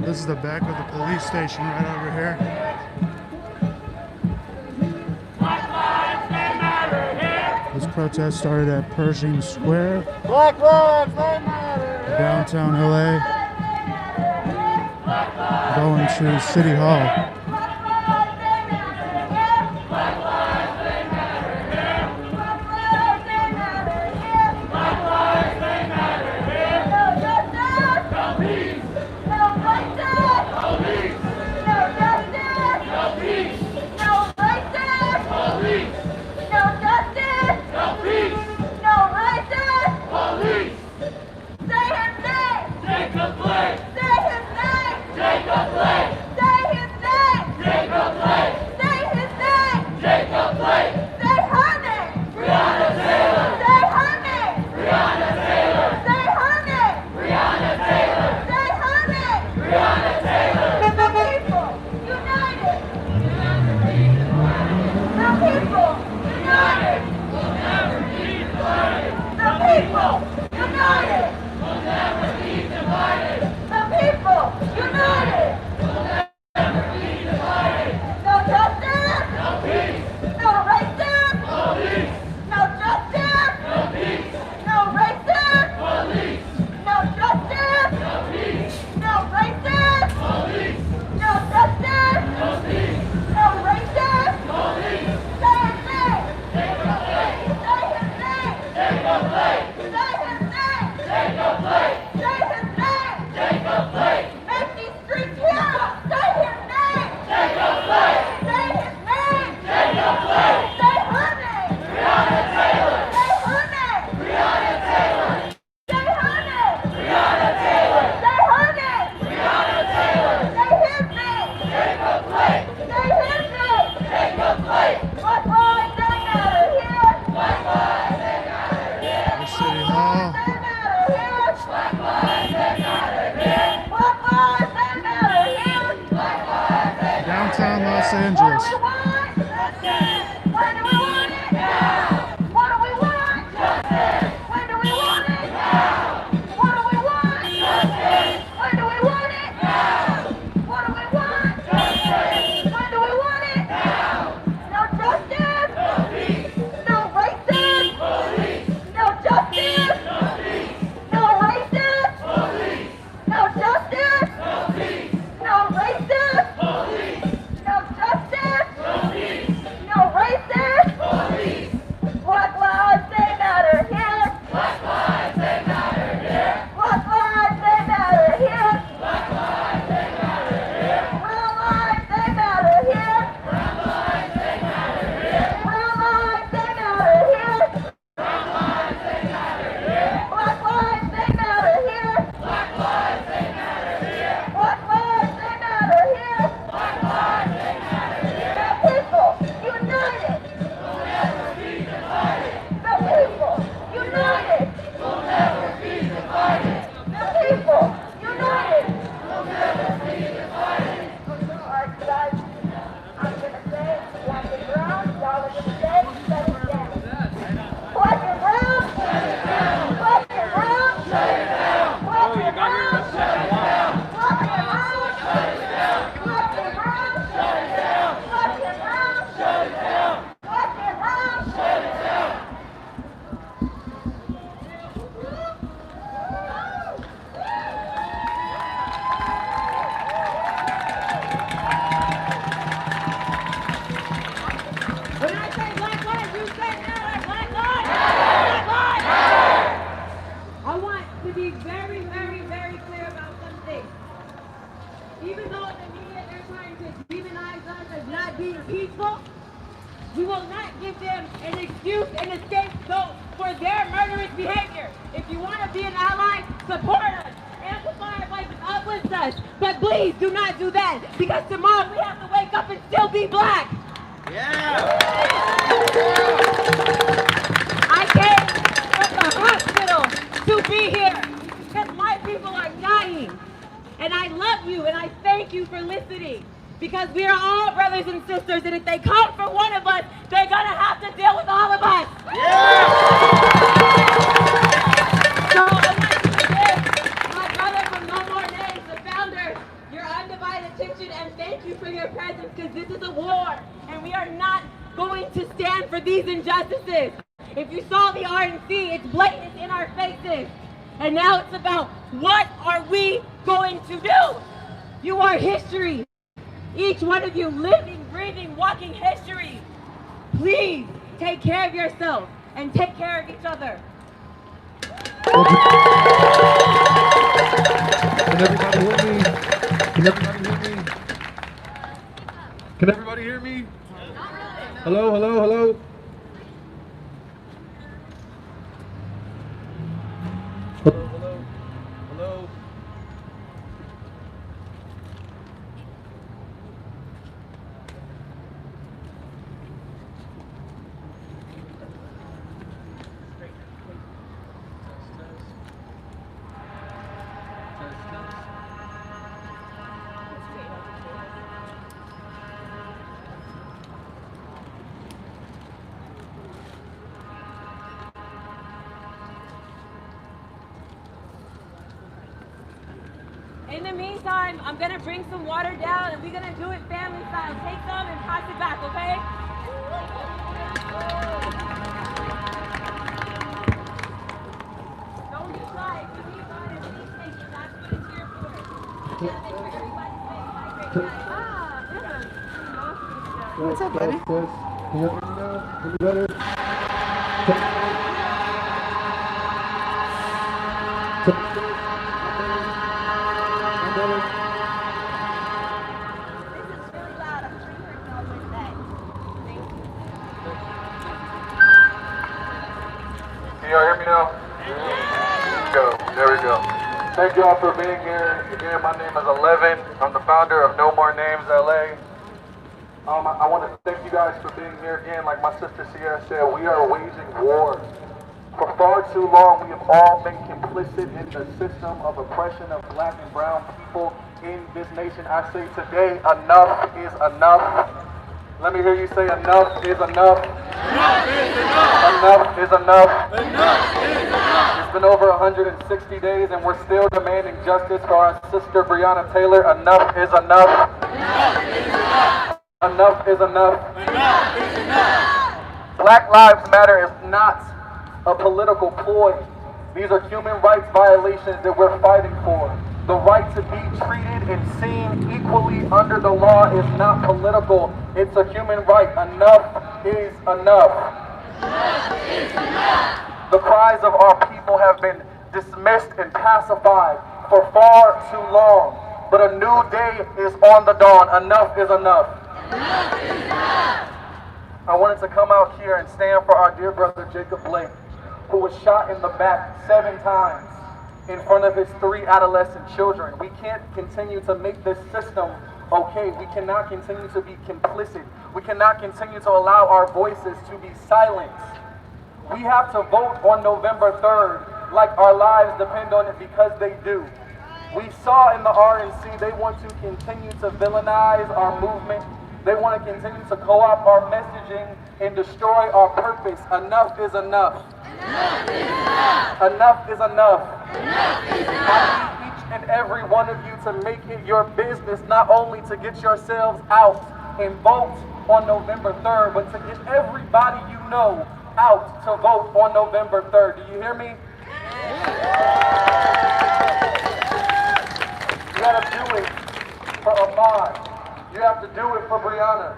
This is the back of the police station right over here. This protest started at Pershing Square, Black lives, they matter. downtown LA, going to City Hall. Los Angeles. thank you for your presence, because this is a war, and we are not going to stand for these injustices. If you saw the RNC, it's blatant in our faces. And now it's about, what are we going to do? You are history. Each one of you living, breathing, walking history. Please take care of yourself and take care of each other. Can everybody hear me? Can everybody hear me? Can everybody hear me? Hello, hello, hello. Hello, hello, hello. In the meantime, I'm gonna bring some water down and we're gonna do it family style. Take some and pass it back, okay? Don't be shy. Give me about it. Please take it. That's what it's here for. Yeah, make sure everybody stays hydrated. What's up, buddy? Can you hear me now? Any better? Can y'all hear me now? There we go. Thank y'all for being here. Again, my name is 11. I'm the founder of No More Names LA. I want to thank you guys for being here again. Like my sister Sierra said, we are waging war. For far too long, we have all been complicit in the system of oppression of black and brown people in this nation. I say today, enough is enough. Let me hear you say enough is enough. Enough is enough. Enough is enough. Enough is enough. It's been over 160 days and we're still demanding justice for our sister Breonna Taylor. Enough is enough. Enough is enough. Enough is enough. Enough is enough. Black Lives Matter is not a political ploy. These are human rights violations that we're fighting for. The right to be treated and seen equally under the law is not political. It's a human right. Enough is enough. Enough is enough. The cries of our people have been dismissed and pacified for far too long. But a new day is on the dawn. Enough is enough. Enough is enough. I wanted to come out here and stand for our dear brother Jacob Blake, who was shot in the back 7 times in front of his 3 adolescent children. We can't continue to make this system okay. We cannot continue to be complicit. We cannot continue to allow our voices to be silenced. We have to vote on November 3rd like our lives depend on it, because they do. We saw in the RNC they want to continue to villainize our movement. They want to continue to co-opt our messaging and destroy our purpose. Enough is enough. Enough is enough. Enough is enough. Enough is enough. I need each and every one of you to make it your business not only to get yourselves out and vote on November 3rd, but to get everybody you know out to vote on November 3rd. Do you hear me? You gotta do it for Ahmad. You have to do it for Breonna.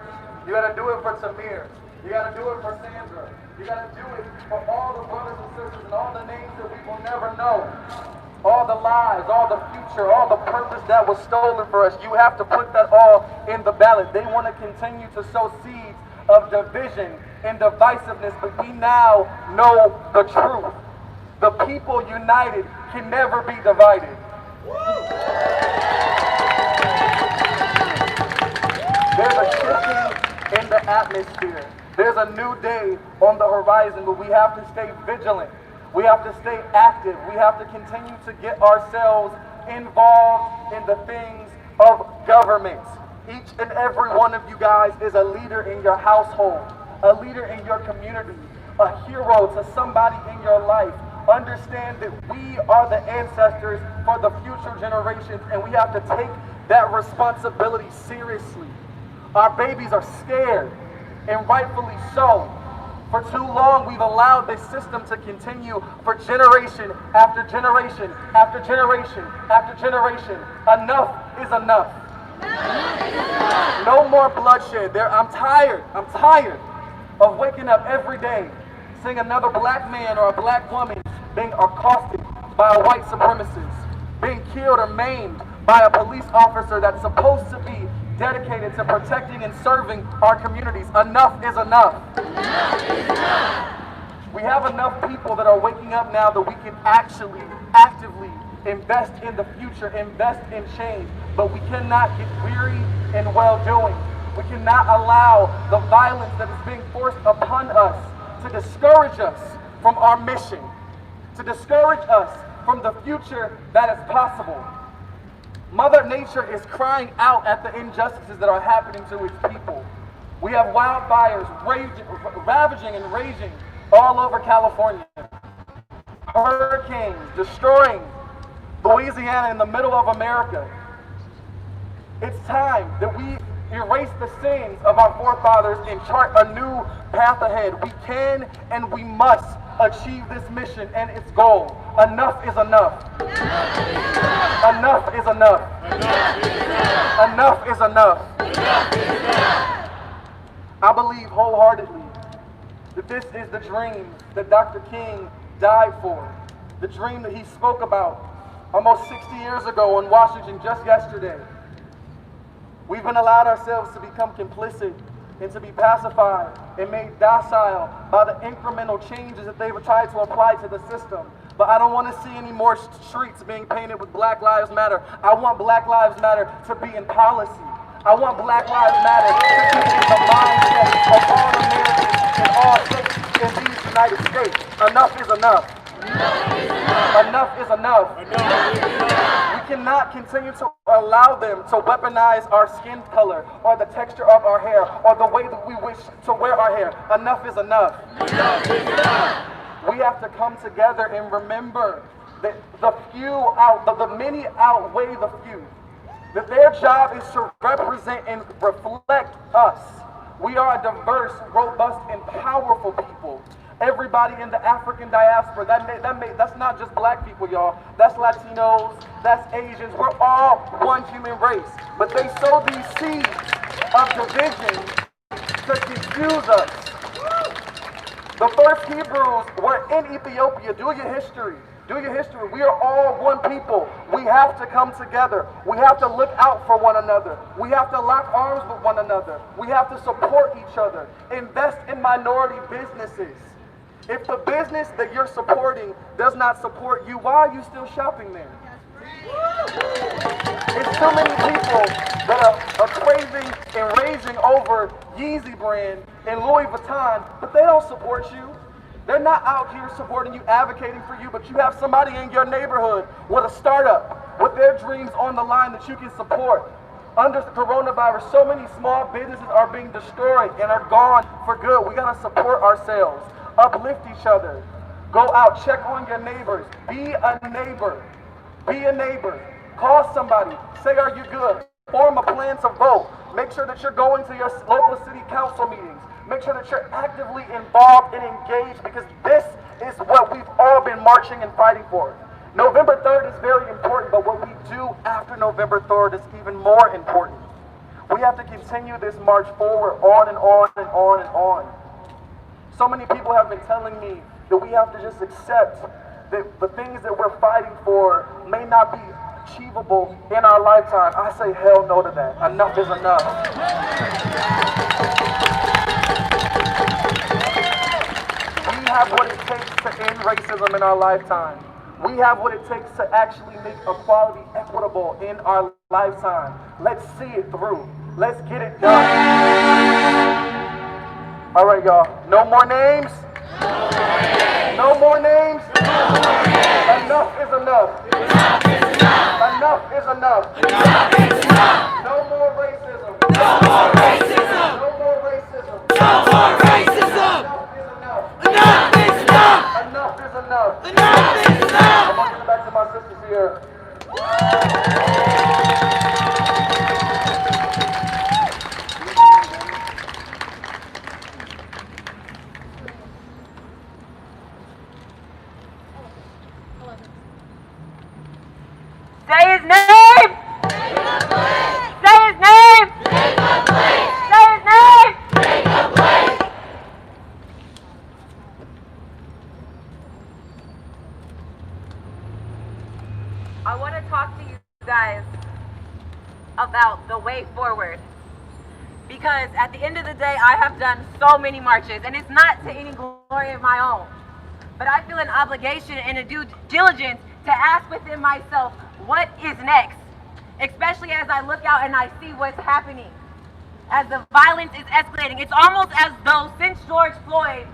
You gotta do it for Tamir. You gotta do it for Sandra. You gotta do it for all the brothers and sisters and all the names that we will never know. All the lives, all the future, all the purpose that was stolen for us. You have to put that all in the ballot. They want to continue to sow seeds of division and divisiveness, but we now know the truth. The people united can never be divided. There's a shifting in the atmosphere. There's a new day on the horizon, but we have to stay vigilant. We have to stay active. We have to continue to get ourselves involved in the things of government. Each and every one of you guys is a leader in your household, a leader in your community, a hero to somebody in your life. Understand that we are the ancestors for the future generations, and we have to take that responsibility seriously. Our babies are scared, and rightfully so. For too long, we've allowed this system to continue for generation after generation after generation after generation. Enough is enough. No more bloodshed. I'm tired of waking up every day seeing another black man or a black woman being accosted by a white supremacist, being killed or maimed by a police officer that's supposed to be dedicated to protecting and serving our communities. Enough is enough. We have enough people that are waking up now that we can actually actively invest in the future, invest in change, but we cannot get weary in well-doing. We cannot allow the violence that is being forced upon us to discourage us from our mission, to discourage us from the future that is possible. Mother Nature is crying out at the injustices that are happening to its people. We have wildfires ravaging and raging all over California. Hurricanes destroying Louisiana in the middle of America. It's time that we erase the sins of our forefathers and chart a new path ahead. We can and we must achieve this mission and its goal. Enough is enough. Enough is enough. Enough is enough. I believe wholeheartedly that this is the dream that Dr. King died for. The dream that he spoke about almost 60 years ago in Washington just yesterday. We've been allowed ourselves to become complicit and to be pacified and made docile by the incremental changes that they've tried to apply to the system. But I don't want to see any more streets being painted with Black Lives Matter. I want Black Lives Matter to be in policy. I want Black Lives Matter to be in the mindset of all Americans and all citizens in these United States. Enough is enough. Enough is enough. We cannot continue to allow them to weaponize our skin color or the texture of our hair or the way that we wish to wear our hair. Enough is enough. We have to come together and remember that the many outweigh the few. That their job is to represent and reflect us. We are a diverse, robust, and powerful people. Everybody in the African diaspora, that's not just black people, y'all. That's Latinos, that's Asians. We're all one human race. But they sow these seeds of division to confuse us. The first Hebrews were in Ethiopia. Do your history. Do your history. We are all one people. We have to come together. We have to look out for one another. We have to lock arms with one another. We have to support each other. Invest in minority businesses. If the business that you're supporting does not support you, why are you still shopping there? It's too many people that are craving and raging over Yeezy brand and Louis Vuitton, but they don't support you. They're not out here supporting you, advocating for you, but you have somebody in your neighborhood with a startup, with their dreams on the line that you can support. Under coronavirus, so many small businesses are being destroyed and are gone for good. We gotta support ourselves, uplift each other. Go out, check on your neighbors. Be a neighbor. Be a neighbor. Call somebody. Say, are you good? Form a plan to vote. Make sure that you're going to your local city council meetings. Make sure that you're actively involved and engaged, because this is what we've all been marching and fighting for. November 3rd is very important, but what we do after November 3rd is even more important. We have to continue this march forward on and on and on and on. So many people have been telling me that we have to just accept that the things that we're fighting for may not be achievable in our lifetime. I say hell no to that. Enough is enough. We have what it takes to end racism in our lifetime. We have what it takes to actually make equality equitable in our lifetime. Let's see it through. Let's get it done. All right, y'all. No more names. No more names. Enough is enough. Enough is enough. No more racism. No more racism. No more racism. No more racism. Enough is enough. Enough is enough. Enough is enough. I'm going to give it back to my sisters here. guys about the way forward. Because at the end of the day, I have done so many marches, and it's not to any glory of my own. But I feel an obligation and a due diligence to ask within myself, what is next? Especially as I look out and I see what's happening. As the violence is escalating, it's almost as though since George Floyd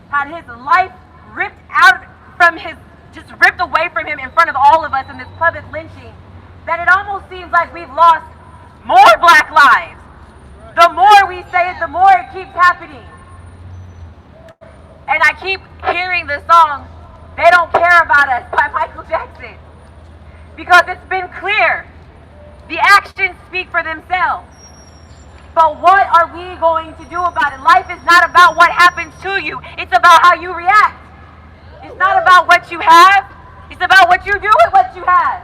had his life ripped out from his, just ripped away from him in front of all of us in this public lynching, that it almost seems like we've lost more black lives. The more we say it, the more it keeps happening. And I keep hearing the song, "They Don't Care About Us" by Michael Jackson. Because it's been clear, the actions speak for themselves. But what are we going to do about it? Life is not about what happens to you. It's about how you react. It's not about what you have. It's about what you do with what you have.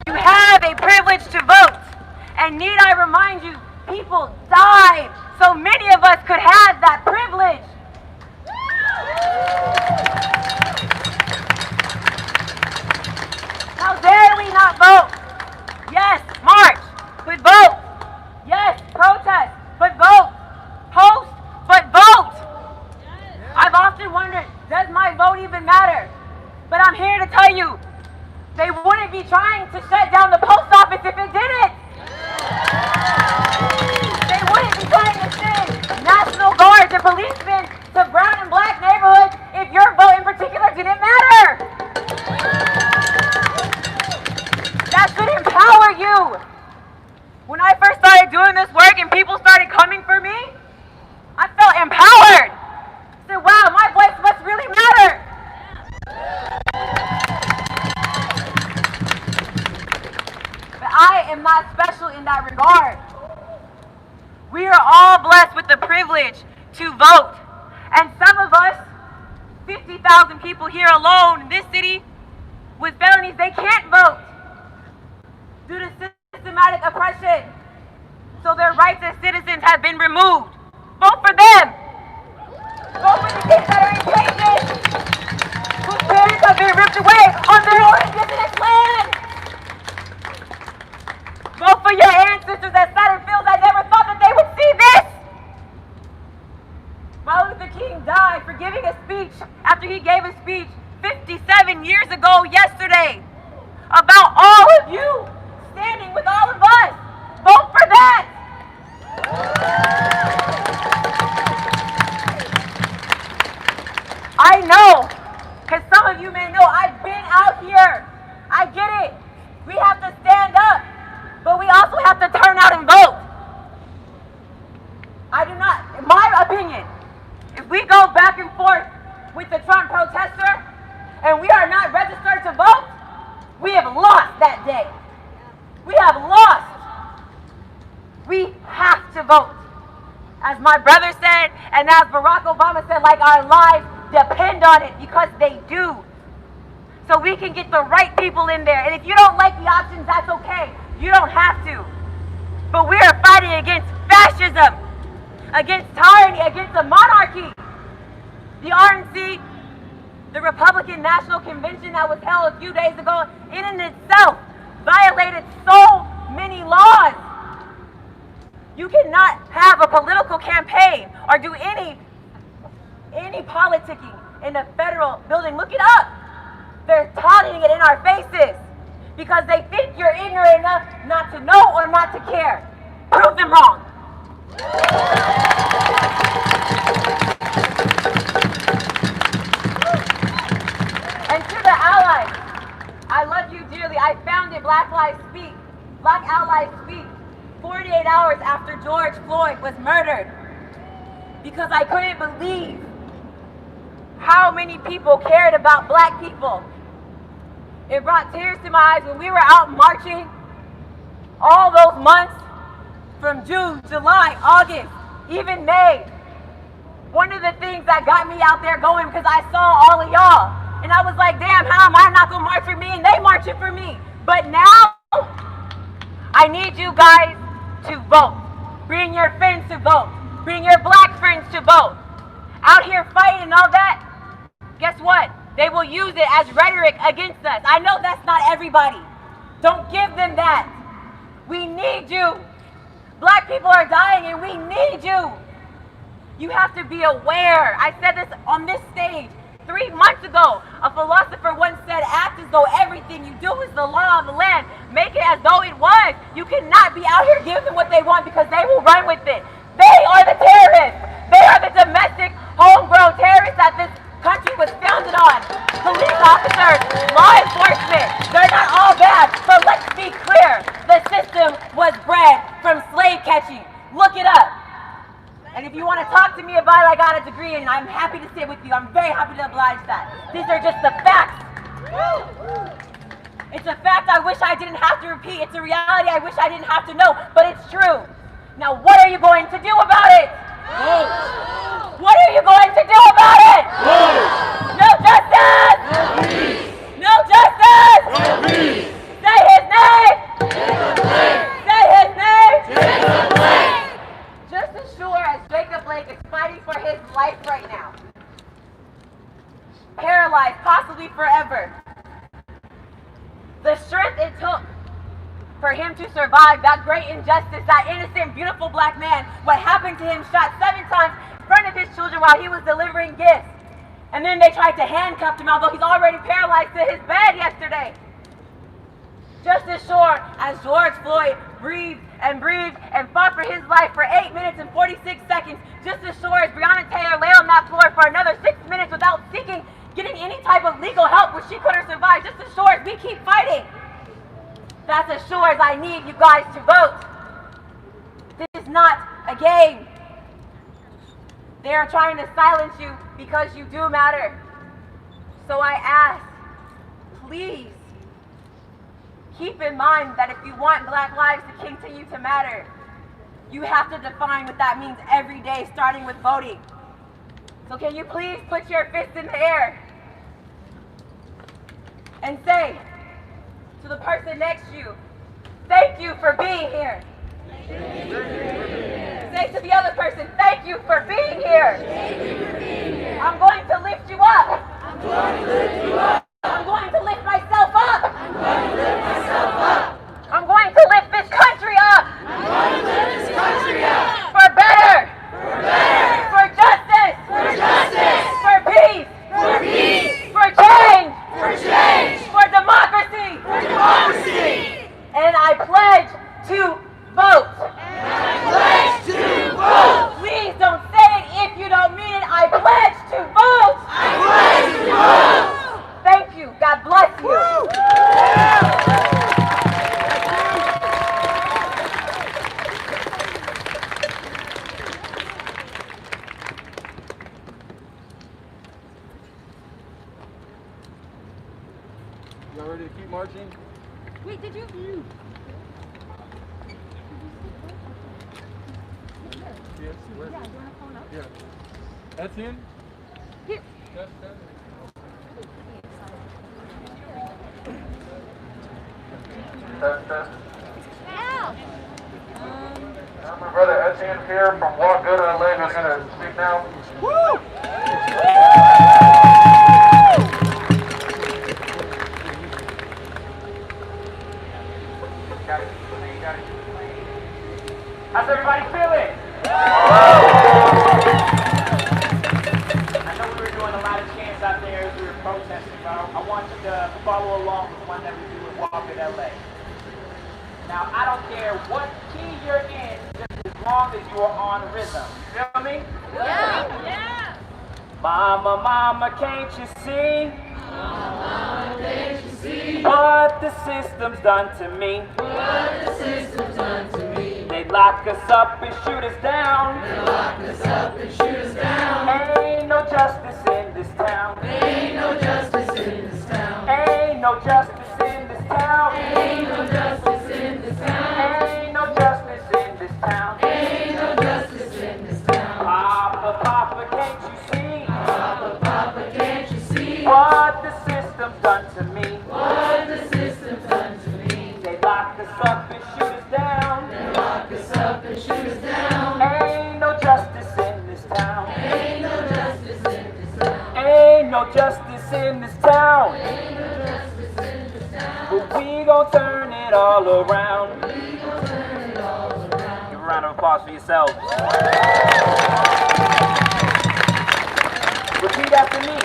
You have a privilege to vote. And need I remind you, people died so many of us could have that privilege. How dare we not vote? Yes, march, but vote. Yes, protest, but vote. Post, but vote. I've often wondered, does my vote even matter? But I'm here to tell you, they wouldn't be trying to shut down the post office if it didn't. They wouldn't be trying to send National Guards and policemen to brown and black neighborhoods if your vote in particular didn't matter. That should empower you. When I first started doing this work and people started coming for me, I felt empowered. I said, wow, my voice must really matter. But I am not special in that regard. We are all blessed with the privilege to vote. And some of us, 50,000 people here alone in this city with felonies, they can't vote due to systematic oppression. So their rights as citizens have been removed. Vote for them. Vote for the kids that are in cages, whose parents have been ripped away on their own indigenous land. Vote for your ancestors that sat in fields that never thought that they would see this. Martin Luther King died for giving a speech after he gave a speech 57 years ago yesterday about all of you standing with all of us. Vote for that. I know, because some of you may know, I've been out here. I get it. We have to stand up, but we also have to turn out and vote. I do not, in my opinion, if we go back and forth with the Trump protester and we are not registered to vote, we have lost that day. We have lost. We have to vote. As my brother said, and as Barack Obama said, like our lives depend on it, because they do. So we can get the right people in there. And if you don't like the options, that's okay. You don't have to. But we are fighting against fascism, against tyranny, against the monarchy. The RNC, the Republican National Convention that was held a few days ago, in and itself violated so many laws. You cannot have a political campaign or do any politicking in a federal building. Look it up. They're taunting it in our faces because they think you're ignorant enough not to know or not to care. Prove them wrong. And to the allies, I love you dearly. I founded Black Lives Speak, Black Allies Speak, 48 hours after George Floyd was murdered, because I couldn't believe how many people cared about black people. It brought tears to my eyes when we were out marching all those months from June, July, August, even May. One of the things that got me out there going, because I saw all of y'all, and I was like, damn, how am I not gonna march for me and they marching for me? But now, I need you guys to vote. Bring your friends to vote. Bring your black friends to vote. Out here fighting and all that, guess what? They will use it as rhetoric against us. I know that's not everybody, Don't give them that. We need you. Black people are dying and we need you. You have to be aware. I said this on this stage 3 months ago. A philosopher once said, act as though everything you do is the law of the land. Make it as though it was. You cannot be out here giving them what they want because they will run with it. They are the terrorists. They are the domestic, homegrown terrorists that this country was founded on. Police officers, law enforcement, they're not all bad. But let's be clear. The system was bred from slave catching. Look it up. And if you want to talk to me about it, I got a degree and I'm happy to sit with you. I'm very happy to oblige that. These are just the facts. It's a fact I wish I didn't have to repeat. It's a reality I wish I didn't have to know, but it's true. Now what are you going to do about it? What are you going to do about it? No justice! No justice! Say his name! Say his name! Just as sure as Jacob Blake is fighting for his life right now, paralyzed, possibly forever, the strength it took for him to survive that great injustice, that innocent, beautiful black man, what happened to him, shot 7 times in front of his children while he was delivering gifts. And then they tried to handcuff him, although he's already paralyzed to his bed yesterday. Just as sure as George Floyd breathed and fought for his life for 8 minutes and 46 seconds, just as sure as Breonna Taylor lay on that floor for another 6 minutes without getting any type of legal help, which she couldn't survive, just as sure as we keep fighting. That's as sure as I need you guys to vote. This is not a game. They are trying to silence you because you do matter. So I ask, please, keep in mind that if you want Black lives to continue to matter, you have to define what that means every day, starting with voting. So can you please put your fist in the air and say to the person next to you, thank you for being here. Say to the other person, thank you for being here. I'm going to lift you up. I'm going to lift myself up. I'm going to lift this country up. For better. For justice. For peace. For change. For democracy. And I pledge to vote. Please don't say it if you don't mean it. I pledge to vote. Thank you. God bless you. Y'all ready to keep marching? Wait, did you? Yes. Where? Yeah, you want to phone up? Yeah. That's him? Here. That's Test. Al! My brother Etienne here from Walk Good LA who's going to speak now. Woo! How's everybody feeling? I know we were doing a lot of chants out there as we were protesting, but I want you to follow along with the one that we do with Walk in LA. Now, I don't care what key you're in, just as long as you are on rhythm. You feel me? Yeah! Mama, mama, can't you see? What the system's done to me? They lock us up and shoot us down. Ain't no justice in this town. Ain't no justice in this town. Ain't no justice in this town. Ain't no justice in this town. Ain't no justice in this town. Ain't no justice in this town. Papa, Papa, can't you see? Papa, Papa, can't you see? What the system's done to me? What the system's done to me? They lock us up and shoot us down. They lock us up and shoot us down. Ain't no justice in this town. Ain't no justice in this town. Ain't no justice in this town. Ain't no justice in this town. But we gon' turn it it all around. Give a round of applause for yourselves. Repeat after me.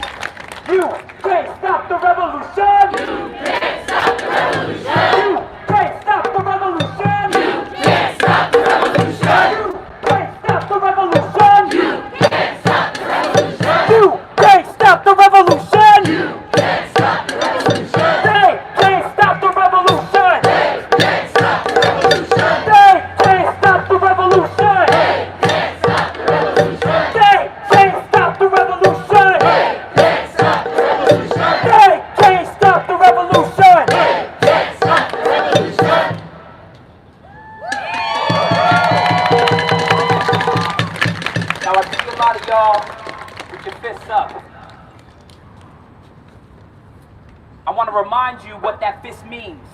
You can't stop the revolution. You can't stop the revolution. You can't stop the revolution. You can't stop the revolution. You can't stop the revolution. You can't stop the revolution. You can't stop the revolution. You can't stop the revolution. They can't stop the revolution. They can't stop the revolution. They can't stop the revolution. They can't stop the revolution. They can't stop the revolution. They can't stop the revolution. They can't stop the revolution. They can't stop the revolution. Now I see a lot of y'all with your fists up. I want to remind you what that fist means.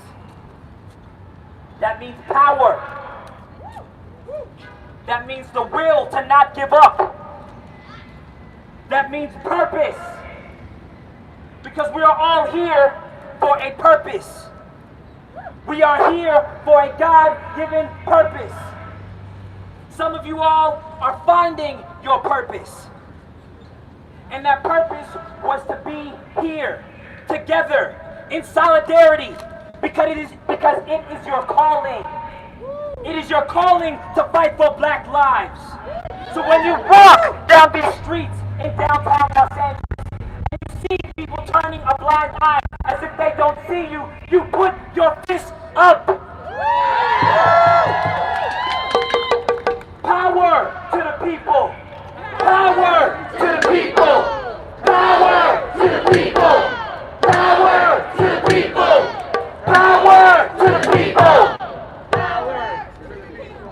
That means power. That means the will to not give up. That means purpose. Because we are all here for a purpose. We are here for a God-given purpose. Some of you all are finding your purpose. And that purpose was to be here, together, in solidarity, because it is your calling. It is your calling to fight for black lives. So when you walk down these streets in downtown Los Angeles, and you see people turning a blind eye as if they don't see you, you put your fist up. Power to the people. Power to the people. Power to the people. Power to the people. Power to the people.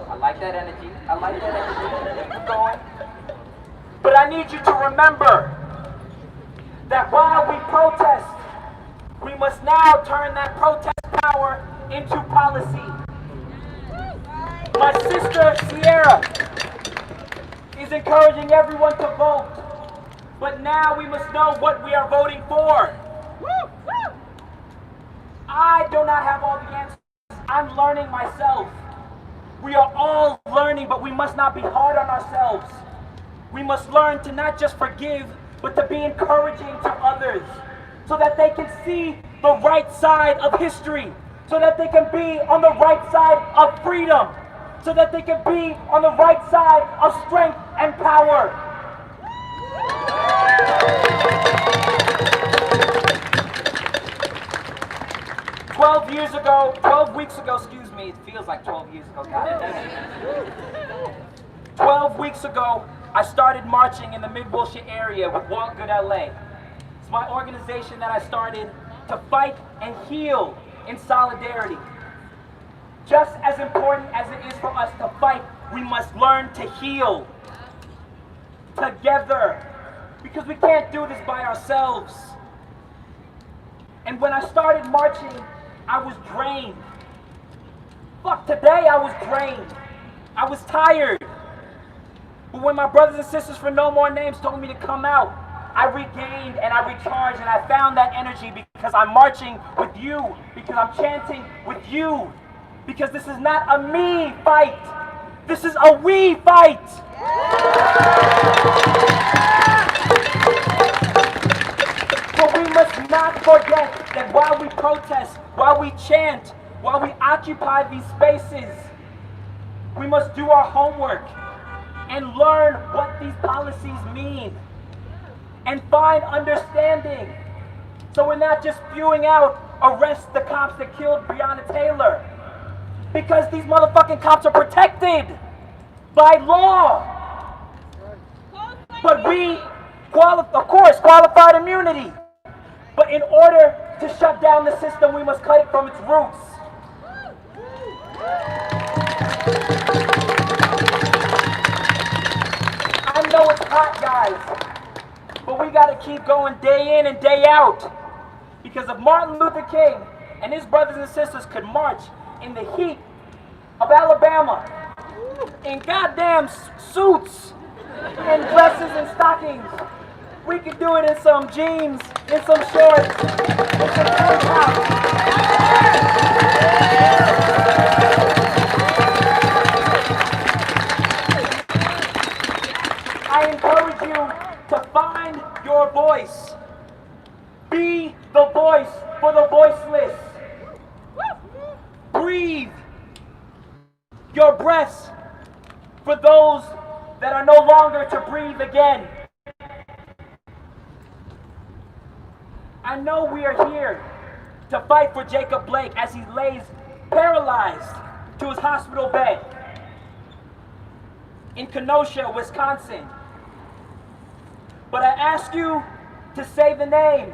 I like that energy. I like that energy. Keep going. But I need you to remember that while we protest, we must now turn that protest power into policy. My sister Sierra is encouraging everyone to vote, but now we must know what we are voting for. I do not have all the answers. I'm learning myself. We are all learning, but we must not be hard on ourselves. We must learn to not just forgive, but to be encouraging to others, so that they can see the right side of history, so that they can be on the right side of freedom, so that they can be on the right side of strength and power. Twelve weeks ago, excuse me, it feels like 12 years ago, God. 12 weeks ago, I started marching in the Mid-Wilshire area with Walk Good LA. It's my organization that I started to fight and heal in solidarity. Just as important as it is for us to fight, we must learn to heal together, because we can't do this by ourselves. And when I started marching, I was drained. Fuck, today I was drained. I was tired. But when my brothers and sisters for No More Names told me to come out, I regained and I recharged, and I found that energy because I'm marching with you, because I'm chanting with you, because this is not a me fight. This is a we fight. But we must not forget that while we protest, while we chant, while we occupy these spaces, we must do our homework and learn what these policies mean and find understanding. So we're not just spewing out, arrest the cops that killed Breonna Taylor, because these motherfucking cops are protected by law. But we, of course, qualified immunity. But in order to shut down the system, we must cut it from its roots. I know it's hot, guys, but we gotta keep going day in and day out. Because if Martin Luther King and his brothers and sisters could march in the heat of Alabama in goddamn suits and dresses and stockings, we could do it in some jeans, in some shorts, in some flip-flops. I encourage you to find your voice. Be the voice for the voiceless. Breathe your breaths for those that are no longer to breathe again. I know we are here to fight for Jacob Blake as he lays paralyzed to his hospital bed in Kenosha, Wisconsin. But I ask you to say the name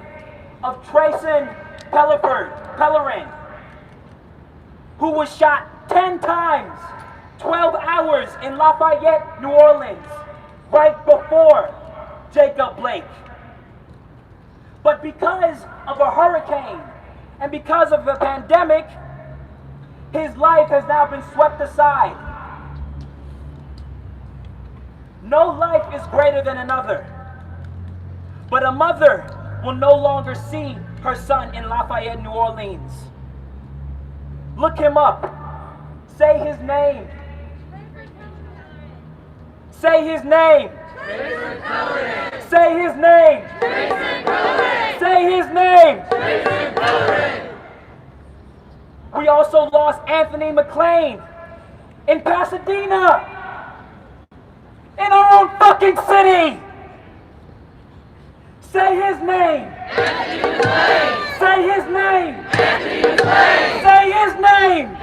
of Trayson Pellerin, who was shot 10 times, 12 hours in Lafayette, New Orleans, right before Jacob Blake. But because of a hurricane and because of the pandemic, his life has now been swept aside. No life is greater than another. But a mother will no longer see her son in Lafayette, New Orleans. Look him up. Say his name. Say his name. Say his name. Say his name. We also lost Anthony McLean in Pasadena, in our own fucking city. Say his name. Say his name. Say his name.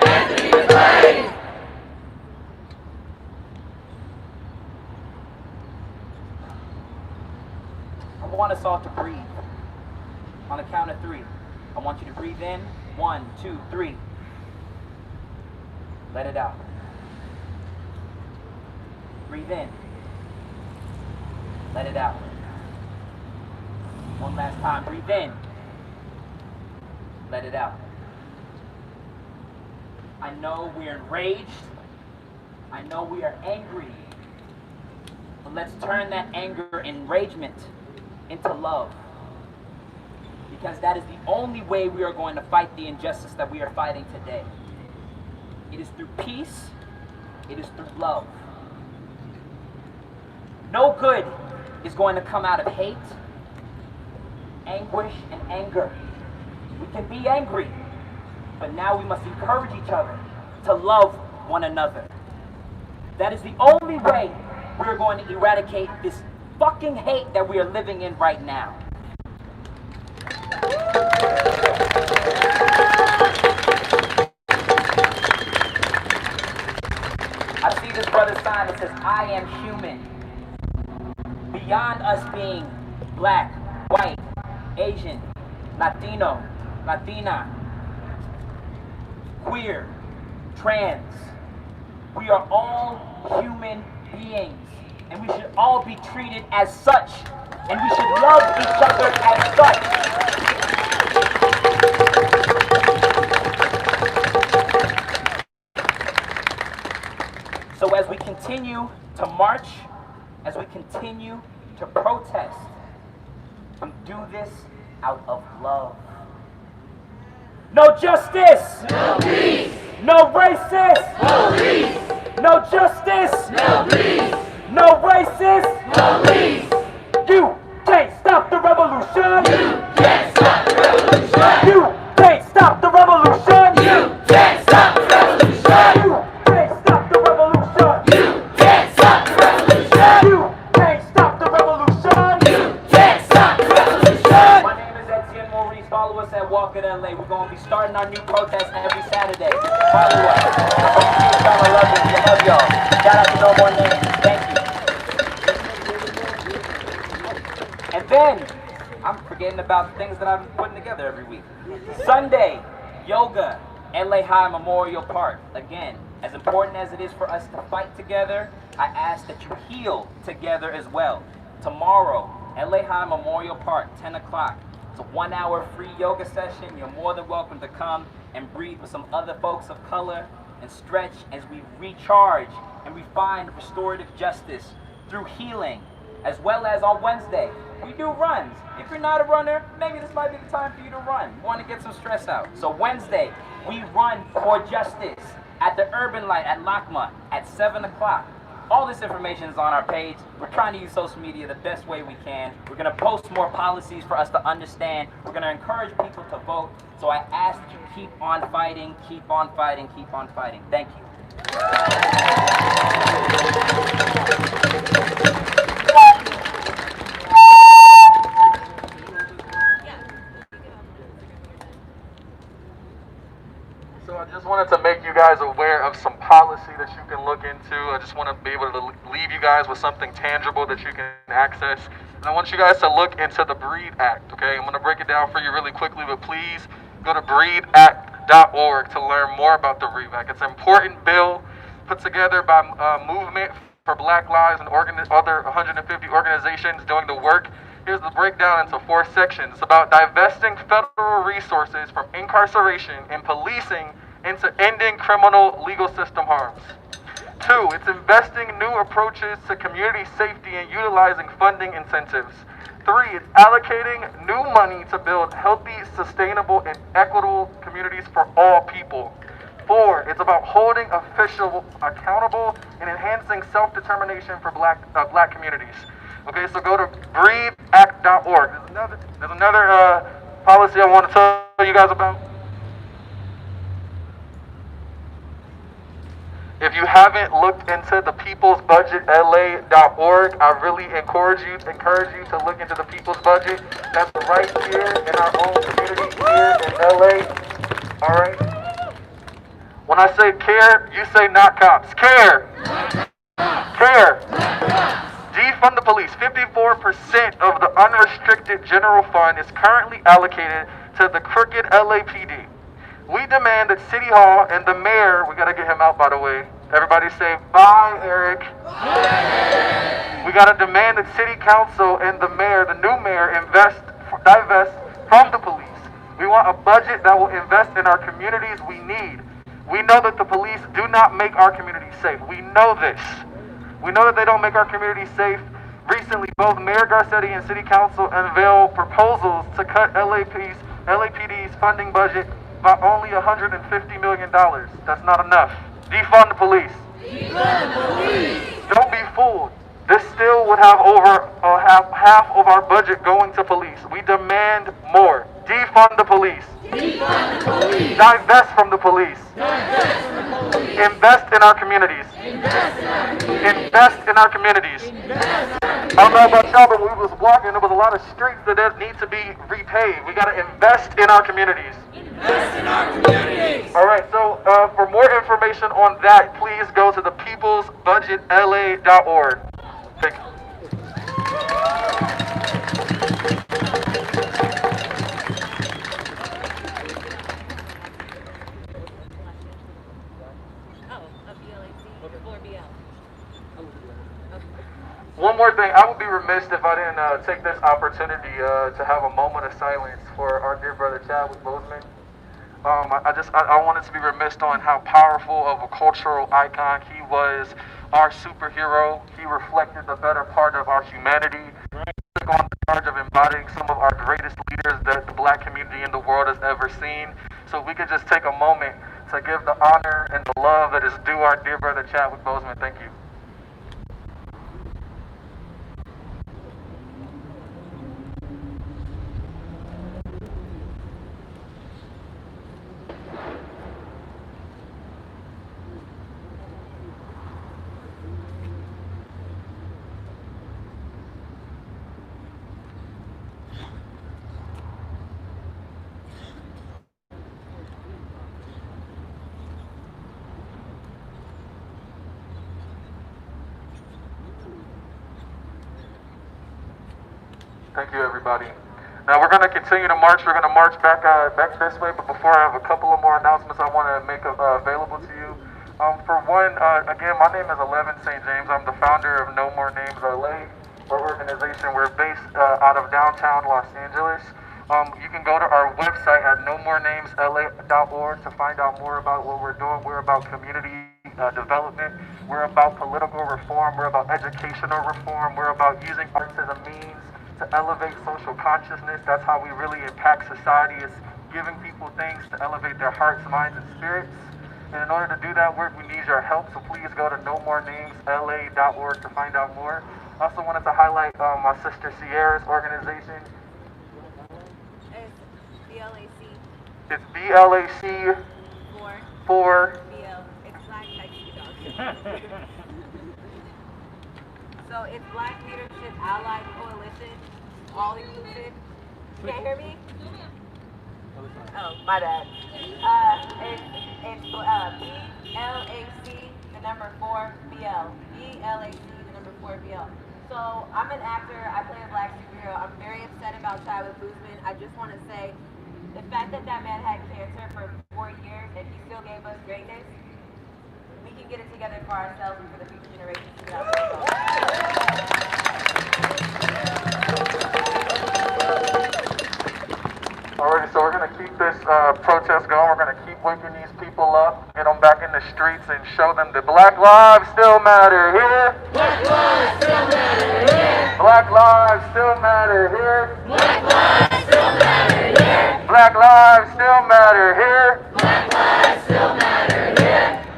I want us all to breathe. On the count of 3. I want you to breathe in. 1, 2, 3. Let it out. Breathe in. Let it out. One last time. Breathe in. Let it out. I know we're enraged. I know we are angry. But let's turn that anger and enragement into love. Because that is the only way we are going to fight the injustice that we are fighting today. It is through peace. It is through love. No good is going to come out of hate, anguish, and anger. We can be angry, but now we must encourage each other to love one another. That is the only way we're going to eradicate this fucking hate that we are living in right now. I see this brother's sign that says, I am human. Beyond us being black, white, Asian, Latino, Latina, queer, trans, we are all human beings, and we should all be treated as such, and we should love each other as such. So as we continue to march, as we continue to protest, we do this out of love. No justice! No peace! No racist! No peace! No justice! No peace! No racist! No peace! You can't stop the revolution! You can't stop the revolution! You can't stop the revolution! You can't stop the revolution! You can't stop the revolution! You can't stop the revolution! You can't stop the revolution! You can't stop the revolution! My name is Etienne Maurice. Follow us at Walk in LA. We're going to be starting our new protest every Saturday. Follow us. I love you. I love y'all. Shout out to No More Names. Thank you. And then, I'm forgetting about the things that I'm putting together every week. Sunday, yoga, LA High Memorial Park. Again, as important as it is for us to fight together, I ask that you heal together as well. Tomorrow, LA High Memorial Park, 10 o'clock. It's a 1-hour free yoga session. You're more than welcome to come and breathe with some other folks of color and stretch as we recharge and we find restorative justice through healing As well as on Wednesday, we do runs. If you're not a runner, maybe this might be the time for you to run. You want to get some stress out. So Wednesday, we run for justice at the Urban Light at Lakma at 7 o'clock. All this information is on our page. We're trying to use social media the best way we can. We're going to post more policies for us to understand. We're going to encourage people to vote. So I ask that you keep on fighting, keep on fighting, keep on fighting. Thank you. So I just wanted to make you guys aware of some policy that you can look into. I just want to be able to leave you guys with something tangible that you can access. And I want you guys to look into the BREATHE Act, okay? I'm going to break it down for you really quickly, but please go to breatheact.org to learn more about the BREATHE Act. It's an important bill put together by Movement for Black Lives and other 150 organizations doing the work. Here's the breakdown into 4 sections. It's about divesting federal resources from incarceration and policing into ending criminal legal system harms. 2, it's investing new approaches to community safety and utilizing funding incentives. 3, it's allocating new money to build healthy, sustainable, and equitable communities for all people. 4, it's about holding officials accountable and enhancing self-determination for black communities. Okay, so go to breatheact.org. There's another policy I want to tell you guys about. If you haven't looked into the peoplesbudgetla.org, I really encourage you to look into the People's Budget. That's right here in our own community here in LA. All right. When I say care, you say not cops. Care. Care. Defund the police. 54% of the unrestricted general fund is currently allocated to the crooked LAPD. We demand that City Hall and the mayor, we gotta get him out by the way. Everybody say, bye, Eric. Bye. We gotta demand that City Council and the mayor, the new mayor, divest from the police. We want a budget that will invest in our communities we need. We know that the police do not make our communities safe. We know this. We know that they don't make our communities safe. Recently, both Mayor Garcetti and City Council unveiled proposals to cut LAPD's funding budget by only $150 million. That's not enough. Defund the police. Defund the police. Don't be fooled. This still would have over half of our budget going to police. We demand more. Defund the police. Defund the police. Divest from the police. Divest from the police. Invest in our communities. Invest in our communities. Invest in our communities. I don't know about y'all, but when we was walking, there was a lot of streets that need to be repaved. We got to invest in our communities. Invest in our communities. All right, so for more information on that, please go to the peoplesbudgetla.org. Thank you. One more thing, I would be remiss if I didn't take this opportunity to have a moment of silence for our dear brother Chadwick Boseman. I wanted to be remiss on how powerful of a cultural icon he was, our superhero. He reflected the better part of our humanity. He took on the charge of embodying some of our greatest leaders that the black community in the world has ever seen. So we could just take a moment to give the honor and the love that is due our dear brother Chadwick Boseman. Thank you. Thank you, everybody. Now we're going to continue to march. We're going to march back this way, but before I have a couple of more announcements I want to make available to you. For one, again, my name is Eleven St. James. I'm the founder of No More Names LA, our organization. We're based out of downtown Los Angeles. You can go to our website at nomorenamesla.org to find out more about what we're doing. We're about community development. We're about political reform. We're about educational reform. We're about using arts as a means to elevate social consciousness. That's how we really impact society, is giving people things to elevate their hearts, minds, and spirits. And in order to do that work, we need your help, so please go to nomorenamesla.org to find out more. I also wanted to highlight my sister Sierra's organization. It's BLAC It's BLAC 4 BL. It's Black Taxi Dogs. So it's Black Leadership Allied Coalition, all inclusive. You can't hear me? Oh, my bad. It's BLAC, the number 4 BL. BLAC, the number 4 BL. So I'm an actor. I play a black superhero. I'm very upset about Chadwick Boseman. I just want to say, the fact that that man had cancer for 4 years and he still gave us greatness, we can get it together for ourselves and for the future generations to get out. Alrighty, so we're going to keep this protest going. We're going to keep waking these people up, get them back in the streets, and show them that Black lives still matter here. Black lives still matter here. Black lives still matter here. Black lives still matter here. Black lives still matter here.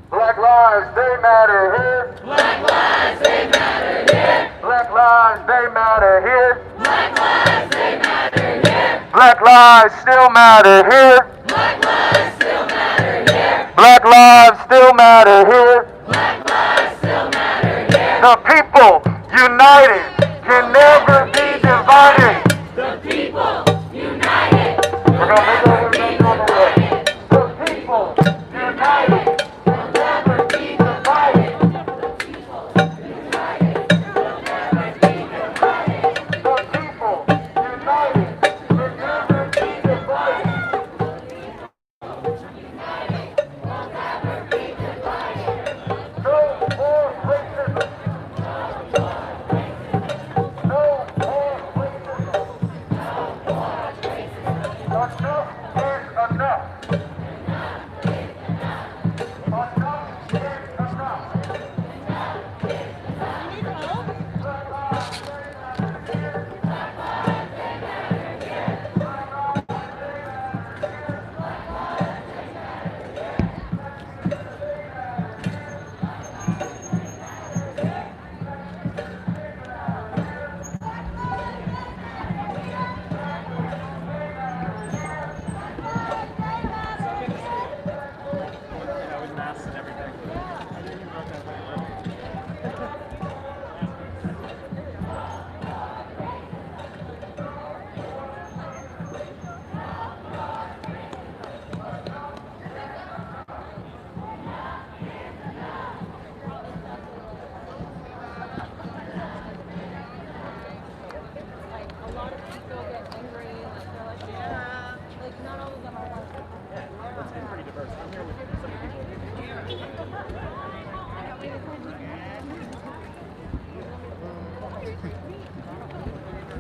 Black lives still matter here. Black lives, they matter here. Black lives, they matter here. Black lives, they matter here. Black lives, they matter here. Black lives still matter here. Black lives still matter here. Black lives still matter here. Black lives still matter here. The people united can never be divided. The people united. We're going to make our way back on the way. The people united. Will never be divided. The people united can never be divided. No more racism. No more racism. Enough is enough. Enough is enough.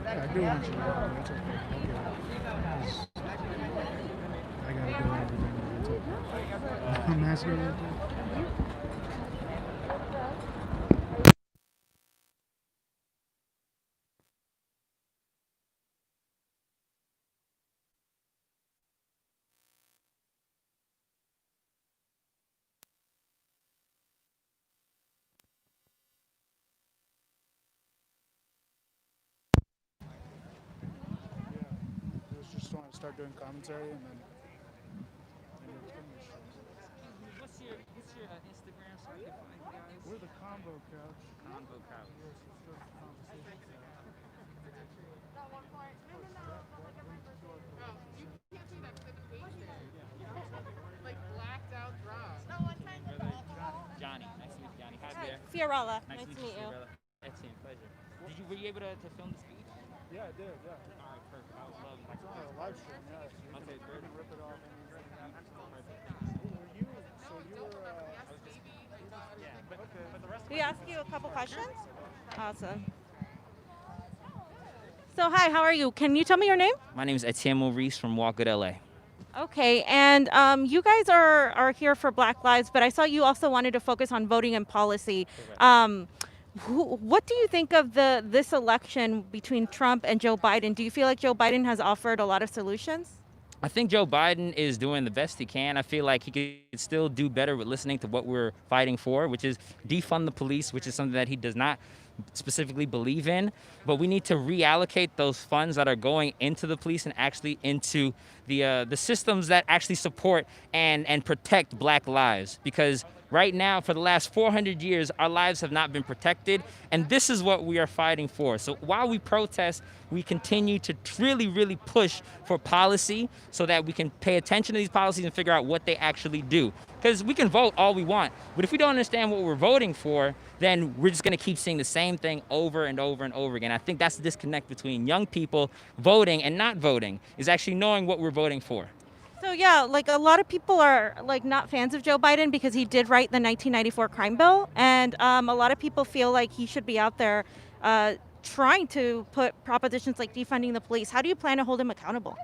I do want you to know. It's okay. I gotta do everything. It's okay. I'm asking you. Just want to start doing commentary and then we'll finish. What's your Instagram so I can find you guys? We're the Convo Couch. Convo Couch. Yes, it's the conversation. That one part. No, like every person. Oh, you can't see that because it's wasted. Like blacked out drop. No, one time with the alcohol. Johnny. Nice to meet you, Johnny. Hi Hi, there. Fiorella. Nice to meet you. Fiorella. Excellent. Pleasure. Were you able to film the speech? Yeah, I did, yeah. All right, perfect. I would love it. It's on a live stream, yeah. So you Okay, can perfect. rip it off. But the rest Can we ask you a couple questions? Awesome. So, hi, how are you? Can you tell me your name? My name is Etienne Maurice from Walk Good LA. Okay, and you guys are here for Black Lives, but I saw you also wanted to focus on voting and policy. What do you think of this election between Trump and Joe Biden? Do you feel like Joe Biden has offered a lot of solutions? I think Joe Biden is doing the best he can. I feel like he could still do better with listening to what we're fighting for, which is defund the police, which is something that he does not specifically believe in. But we need to reallocate those funds that are going into the police and actually into the systems that actually support and protect Black lives. Because right now, for the last 400 years, our lives have not been protected, and this is what we are fighting for. So while we protest, we continue to really, really push for policy so that we can pay attention to these policies and figure out what they actually do. Because we can vote all we want, but if we don't understand what we're voting for, then we're just going to keep seeing the same thing over and over and over again. I think that's the disconnect between young people voting and not voting, is actually knowing what we're voting for. So yeah, like a lot of people are like not fans of Joe Biden because he did write the 1994 crime bill, and a lot of people feel like he should be out there trying to put propositions like defunding the police. How do you plan to hold him accountable?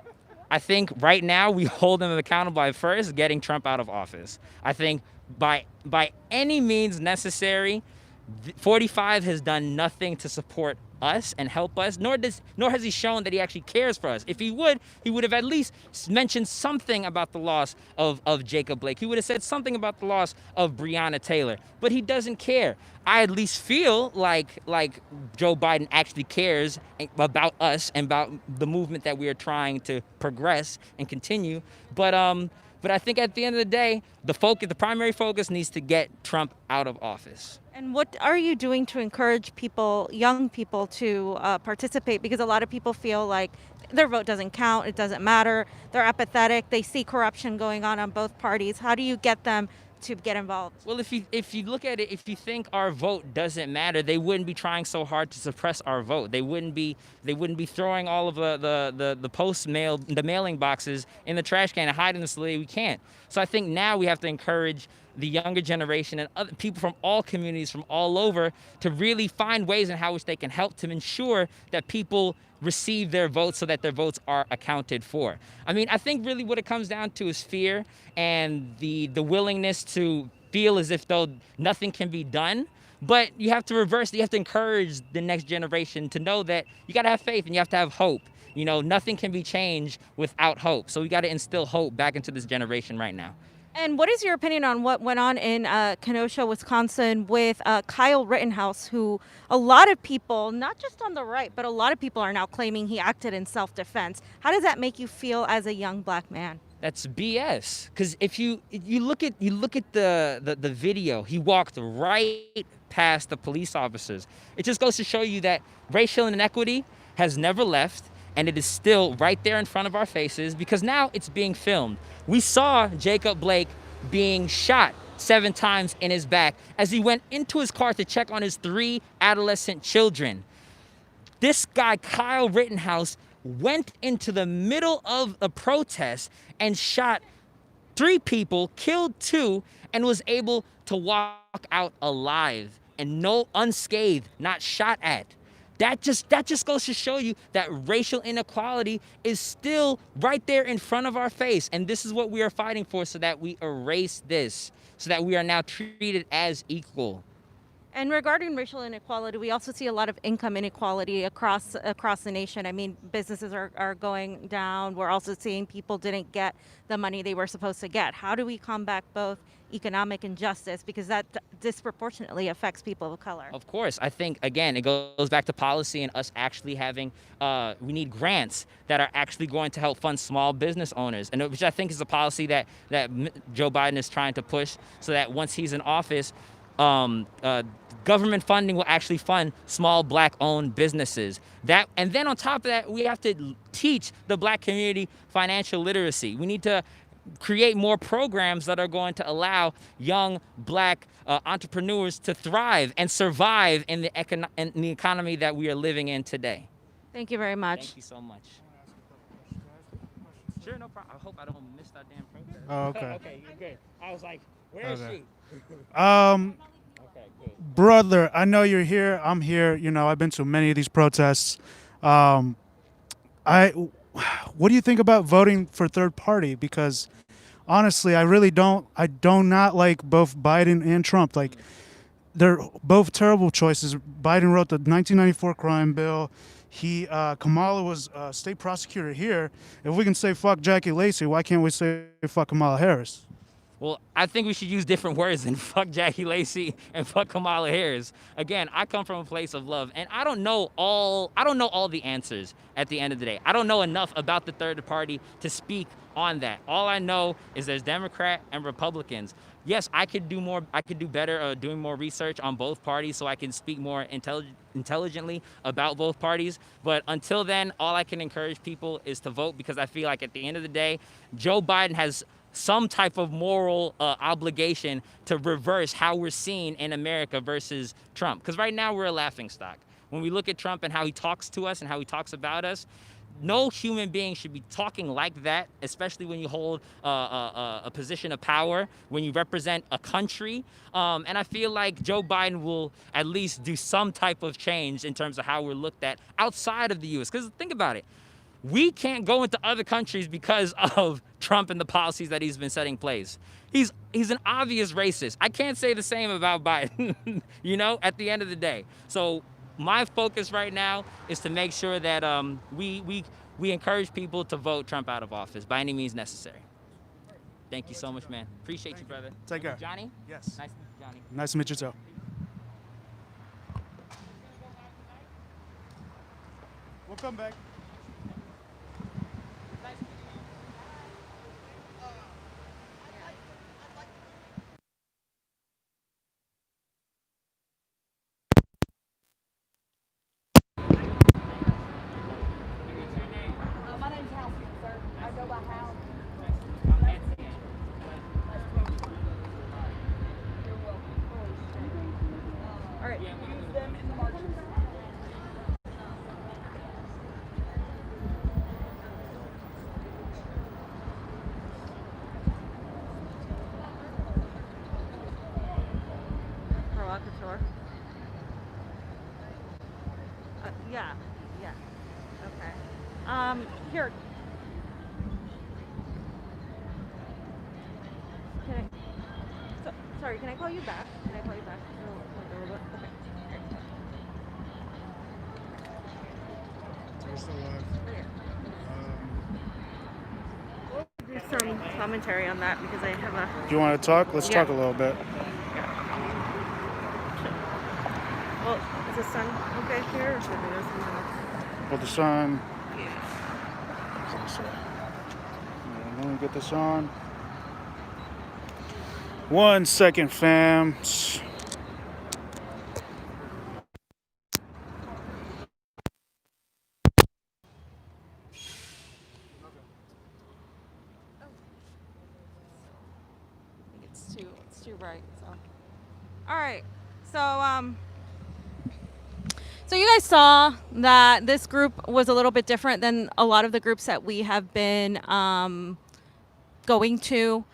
I think right now we hold him accountable by first getting Trump out of office. I think by any means necessary, 45 has done nothing to support us and help us, nor has he shown that he actually cares for us. If he would have at least mentioned something about the loss of Jacob Blake. He would have said something about the loss of Breonna Taylor, but he doesn't care. I at least feel like Joe Biden actually cares about us and about the movement that we are trying to progress and continue. But I think at the end of the day, the primary focus needs to get Trump out of office. And what are you doing to encourage people, young people, to participate? Because a lot of people feel like their vote doesn't count, it doesn't matter, they're apathetic, they see corruption going on both parties. How do you get them to get involved? Well, if you look at it, if you think our vote doesn't matter, they wouldn't be trying so hard to suppress our vote. They wouldn't be throwing all of the mailing boxes in the trash can and hiding this way we can't. So I think now we have to encourage the younger generation and other people from all communities from all over to really find ways in how which they can help to ensure that people receive their votes so that their votes are accounted for. I mean, I think really what it comes down to is fear and the willingness to feel as if though nothing can be done. But you have to reverse it. You have to encourage the next generation to know that you got to have faith and you have to have hope. You know, nothing can be changed without hope. So we got to instill hope back into this generation right now. And what is your opinion on what went on in Kenosha, Wisconsin with Kyle Rittenhouse, who a lot of people, not just on the right, but a lot of people are now claiming he acted in self-defense. How does that make you feel as a young Black man? That's BS. Because if you look at the video, he walked right past the police officers. It just goes to show you that racial inequity has never left, and it is still right there in front of our faces because now it's being filmed. We saw Jacob Blake being shot 7 times in his back as he went into his car to check on his 3 adolescent children. This guy, Kyle Rittenhouse, went into the middle of a protest and shot 3 people, killed 2, and was able to walk out alive and unscathed, not shot at. That just goes to show you that racial inequality is still right there in front of our face. And this is what we are fighting for, so that we erase this, so that we are now treated as equal. And regarding racial inequality, we also see a lot of income inequality across the nation. I mean, businesses are going down. We're also seeing people didn't get the money they were supposed to get. How do we combat both economic injustice? Because that disproportionately affects people of color. Of course. I think, again, it goes back to policy and us actually having, we need grants that are actually going to help fund small business owners, and which I think is a policy that Joe Biden is trying to push, so that once he's in office, government funding will actually fund small Black-owned businesses. And then on top of that, we have to teach the Black community financial literacy. We need to create more programs that are going to allow young Black entrepreneurs to thrive and survive in the economy that we are living in today. Thank you very much. Thank you so much. Sure, no problem. I hope I don't miss that damn protest. Oh, okay. Okay, you're good. I was like, where is she? Okay, good. Brother, I know you're here. I'm here. You know, I've been to many of these protests. what do you think about voting for third party? Because honestly, I really don't. I do not like both Biden and Trump. Like, they're both terrible choices. Biden wrote the 1994 crime bill. Kamala was state prosecutor here. If we can say fuck Jackie Lacey, why can't we say fuck Kamala Harris? Well, I think we should use different words than fuck Jackie Lacey and fuck Kamala Harris. Again, I come from a place of love, and I don't know all the answers at the end of the day. I don't know enough about the third party to speak on that. All I know is there's Democrat and Republicans. Yes, I could do more. I could do better doing more research on both parties so I can speak more intelligently about both parties. But until then, all I can encourage people is to vote, because I feel like at the end of the day, Joe Biden has some type of moral obligation to reverse how we're seen in America versus Trump. Because right now we're a laughingstock. When we look at Trump and how he talks to us and how he talks about us, no human being should be talking like that, especially when you hold a position of power, when you represent a country. And I feel like Joe Biden will at least do some type of change in terms of how we're looked at outside of the U.S. Because think about it. We can't go into other countries because of Trump and the policies that he's been setting in place. He's an obvious racist. I can't say the same about Biden, you know, at the end of the day. So my focus right now is to make sure that we encourage people to vote Trump out of office by any means necessary. Thank you so much, man. Appreciate you, brother. Take care. Johnny? Yes. Nice to meet you, Johnny. Nice to meet you too. We'll come back. Yeah. Okay. Here. Sorry, can I call you back? Okay. We're still live. Do some commentary on that because I have a... Do you want to talk? Let's talk a little bit. Well, is the sun okay here or should we go somewhere else? Well, the sun. Yeah. Let me get this on. 1 second, fam. It's too bright. So, all right. So you guys saw that this group was a little bit different than a lot of the groups that we have been going to.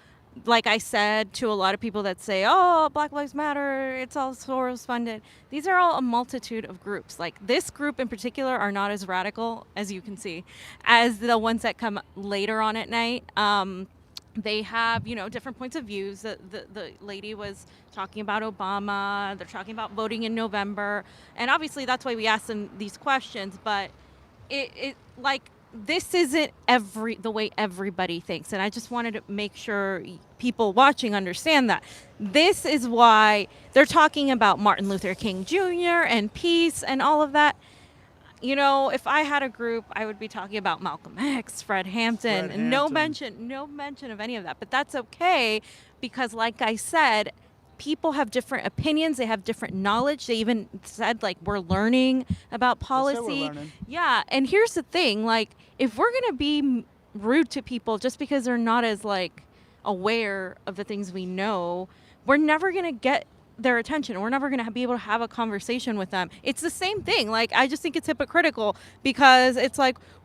Like I said to a lot of people that say, oh, Black Lives Matter, it's all Soros funded. These are all a multitude of groups. Like this group in particular are not as radical, as you can see, as the ones that come later on at night. They have, different points of views. The lady was talking about Obama. They're talking about voting in November. And obviously that's why we asked them these questions. But this isn't the way everybody thinks. And I just wanted to make sure people watching understand that. This is why they're talking about Martin Luther King Jr. and peace and all of that. If I had a group, I would be talking about Malcolm X, Fred Hampton. No mention of any of that. But that's okay because, like I said, people have different opinions. They have different knowledge. They even said, we're learning about policy. Yeah, and here's the thing. If we're going to be rude to people just because they're not as, aware of the things we know, we're never going to get their attention. We're never going to be able to have a conversation with them. It's the same thing. I just think it's hypocritical because it's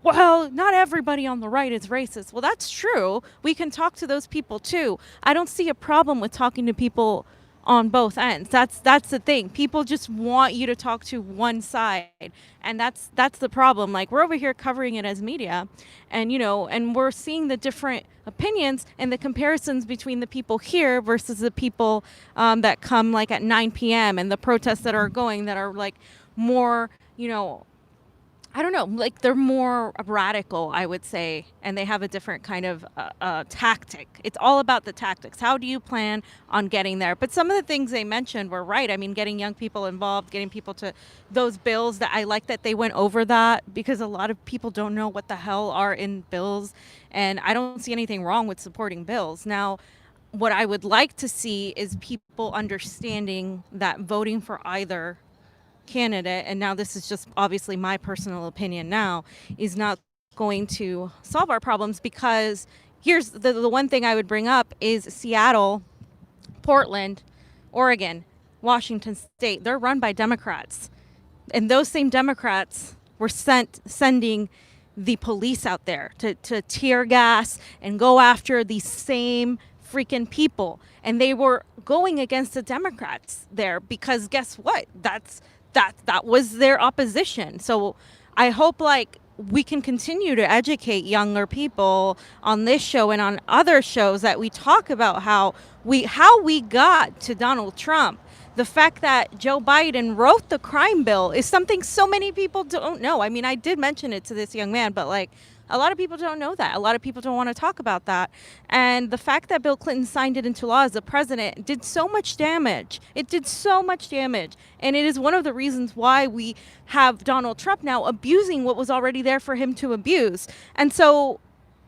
well, not everybody on the right is racist. Well, that's true. We can talk to those people too. I don't see a problem with talking to people on both ends. That's the thing. People just want you to talk to one side, and that's the problem. Like, we're over here covering it as media, and and we're seeing the different opinions and the comparisons between the people here versus the people that come like at 9 p.m. and the protests that are going that are like more, I don't know, like they're more radical, I would say, and they have a different kind of tactic. It's all about the tactics. How do you plan on getting there? But some of the things they mentioned were right. I mean, getting young people involved, getting people to those bills, that I like that they went over that, because a lot of people don't know what the hell are in bills, and I don't see anything wrong with supporting bills. Now, what I would like to see is people understanding that voting for either candidate, and now this is just obviously my personal opinion now, is not going to solve our problems, because here's the one thing I would bring up is Seattle, Portland, Oregon, Washington State. They're run by Democrats, and those same Democrats were sending the police out there to tear gas and go after these same freaking people, and they were going against the Democrats there because guess what? That was their opposition. So I hope like we can continue to educate younger people on this show and on other shows, that we talk about how we got to Donald Trump. The fact that Joe Biden wrote the crime bill is something so many people don't know. I mean, I did mention it to this young man, but like, a lot of people don't know that. A lot of people don't want to talk about that. And the fact that Bill Clinton signed it into law as the president did so much damage. It did so much damage. And it is one of the reasons why we have Donald Trump now abusing what was already there for him to abuse. And so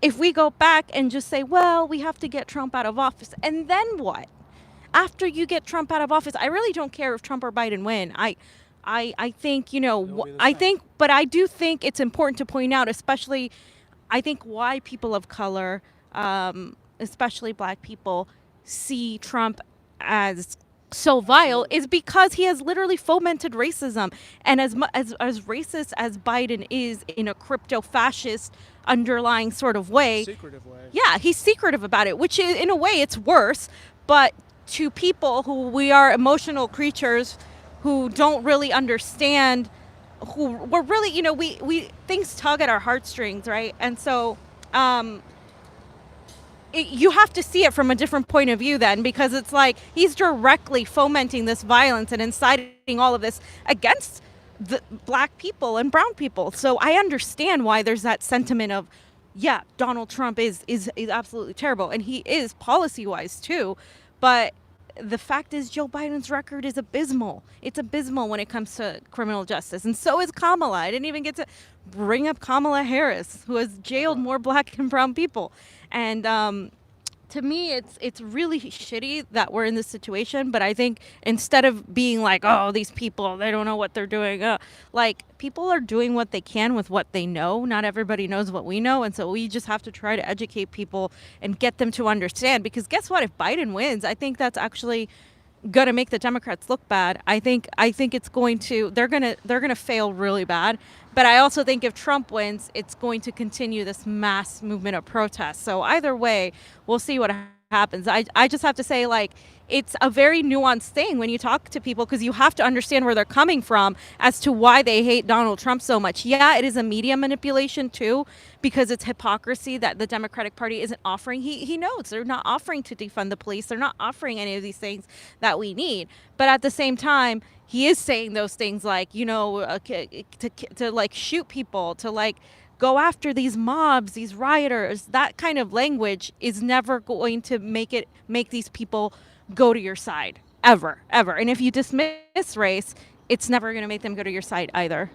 if we go back and just say, well, we have to get Trump out of office, and then what? After you get Trump out of office, I really don't care if Trump or Biden win. I think, but I do think it's important to point out, especially, I think why people of color, especially black people, see Trump as so vile is because he has literally fomented racism. And as racist as Biden is in a crypto-fascist underlying sort of way. Secretive way. Yeah, he's secretive about it, which is, in a way, it's worse. But to people who we are emotional creatures who don't really understand, who we're really, we things tug at our heartstrings, right? And so you have to see it from a different point of view then, because it's like he's directly fomenting this violence and inciting all of this against the black people and brown people. So I understand why there's that sentiment of, yeah, Donald Trump is absolutely terrible, and he is policy-wise too, but the fact is Joe Biden's record is abysmal. It's abysmal when it comes to criminal justice. And so is Kamala. I didn't even get to bring up Kamala Harris, who has jailed more black and brown people. And to me, it's really shitty that we're in this situation. But I think instead of being like, oh, these people, they don't know what they're doing. Like, people are doing what they can with what they know. Not everybody knows what we know. And so we just have to try to educate people and get them to understand. Because guess what? If Biden wins, I think that's actually going to make the Democrats look bad. I think it's going to, they're going to fail really bad. But I also think if Trump wins, it's going to continue this mass movement of protests. So either way, we'll see what happens. I just have to say, like, it's a very nuanced thing when you talk to people, because you have to understand where they're coming from as to why they hate Donald Trump so much. Yeah, it is a media manipulation too, because it's hypocrisy that the Democratic Party isn't offering. He knows they're not offering to defund the police. They're not offering any of these things that we need. But at the same time, he is saying those things like, to like shoot people, to like go after these mobs, these rioters. That kind of language is never going to make these people go to your side, ever. And if you dismiss race, it's never going to make them go to your side either.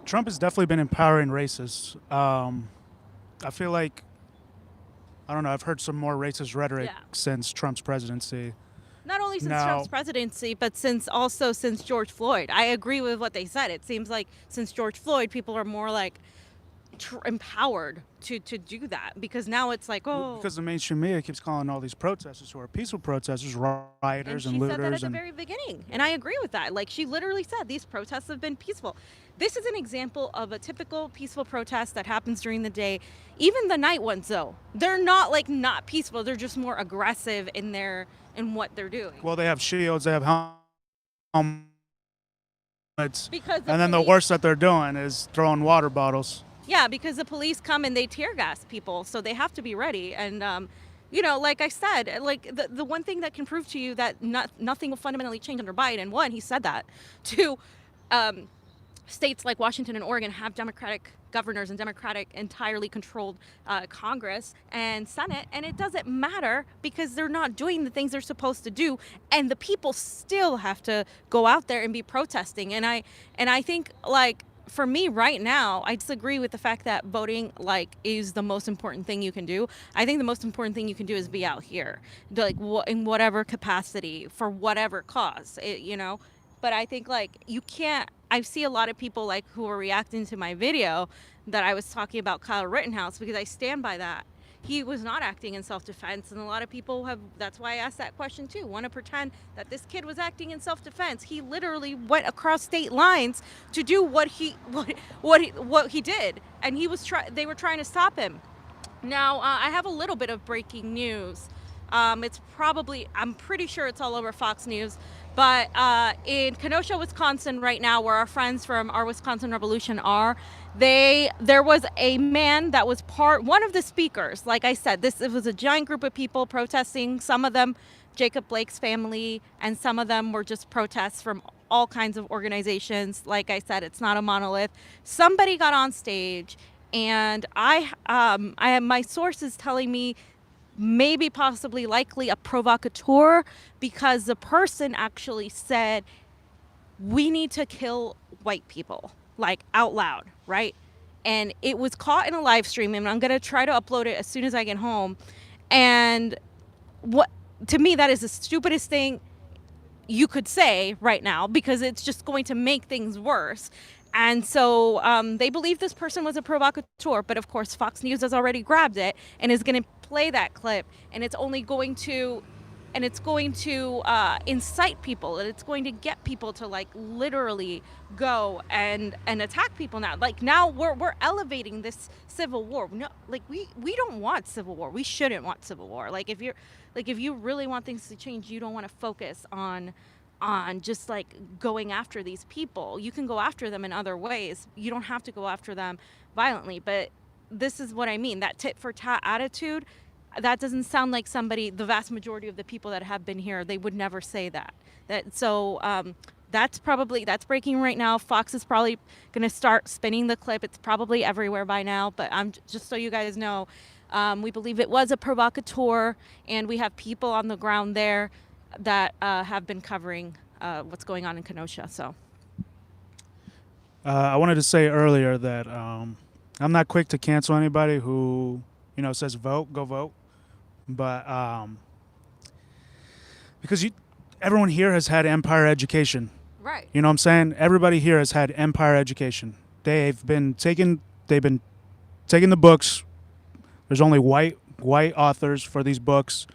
Trump has definitely been empowering racists. I feel like, I don't know, I've heard some more racist rhetoric since Trump's presidency. Not only since Trump's presidency, but since George Floyd. I agree with what they said. It seems like since George Floyd, people are more like, empowered to do that, because now it's like, oh, Because the mainstream media keeps calling all these protesters who are peaceful protesters and rioters and she said that at looters the and very beginning, and I agree with that. Like, she literally said these protests have been peaceful. This is an example of a typical peaceful protest that happens during the day. Even the night ones, though, they're not like not peaceful. They're just more aggressive in what they're doing. well, they have shields, they have helmets, Because and then the police- worst that they're doing is throwing water bottles. Yeah, because the police come and they tear gas people, so they have to be ready. And you know, like I said, like the one thing that can prove to you that nothing will fundamentally change under Biden. One, he said that. Two, states like Washington and Oregon have Democratic governors and Democratic entirely controlled Congress and Senate, and it doesn't matter because they're not doing the things they're supposed to do, and the people still have to go out there and be protesting. And I think, like, for me right now, I disagree with the fact that voting like is the most important thing you can do. I think the most important thing you can do is be out here, like in whatever capacity for whatever cause, you know. But I think like you can't. I see a lot of people like who are reacting to my video that I was talking about Kyle Rittenhouse, because I stand by that. He was not acting in self-defense, and a lot of people have. That's why I asked that question too. Want to pretend that this kid was acting in self-defense? He literally went across state lines to do what he did, and he was They were trying to stop him. Now I have a little bit of breaking news. It's probably. I'm pretty sure it's all over Fox News. But in Kenosha, Wisconsin, right now, where our friends from Our Wisconsin Revolution are, there was a man that was one of the speakers. Like I said, it was a giant group of people protesting. Some of them, Jacob Blake's family, and some of them were just protests from all kinds of organizations. Like I said, it's not a monolith. Somebody got on stage, and I have my sources telling me maybe possibly likely a provocateur, because the person actually said, we need to kill white people, like out loud, right? And it was caught in a live stream, and I'm going to try to upload it as soon as I get home. And to me, that is the stupidest thing you could say right now, because it's just going to make things worse. And so they believe this person was a provocateur, but of course Fox News has already grabbed it and is going to play that clip, and it's going to incite people, and it's going to get people to like literally go and attack people now. Like now we're elevating this civil war. No, like we don't want civil war. We shouldn't want civil war. Like if you really want things to change, you don't want to focus on just like going after these people. You can go after them in other ways. You don't have to go after them violently. But this is what I mean. That tit for tat attitude, that doesn't sound like the vast majority of the people that have been here, they would never say that. That's breaking right now. Fox is probably going to start spinning the clip. It's probably everywhere by now, but just so you guys know, we believe it was a provocateur, and we have people on the ground there that have been covering what's going on in Kenosha. So I wanted to say earlier that I'm not quick to cancel anybody who says vote, go vote, but because everyone here has had empire education. Right. You know what I'm saying? Everybody here has had empire education. They've been taking the books. There's only white authors for these books,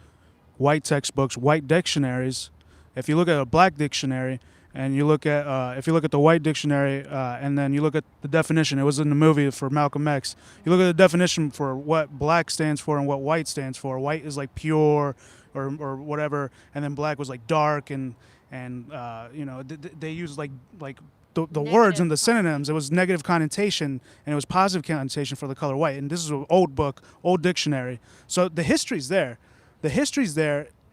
white textbooks, white dictionaries. If you look at a black dictionary and you look at if you look at the white dictionary and then you look at the definition, it was in the movie for Malcolm X. You look at the definition for what black stands for and what white stands for. White is like pure or whatever, and then black was like dark and they use like the words and the synonyms. It was negative connotation and it was positive connotation for the color white. And this is an old book, old dictionary. So the history's there.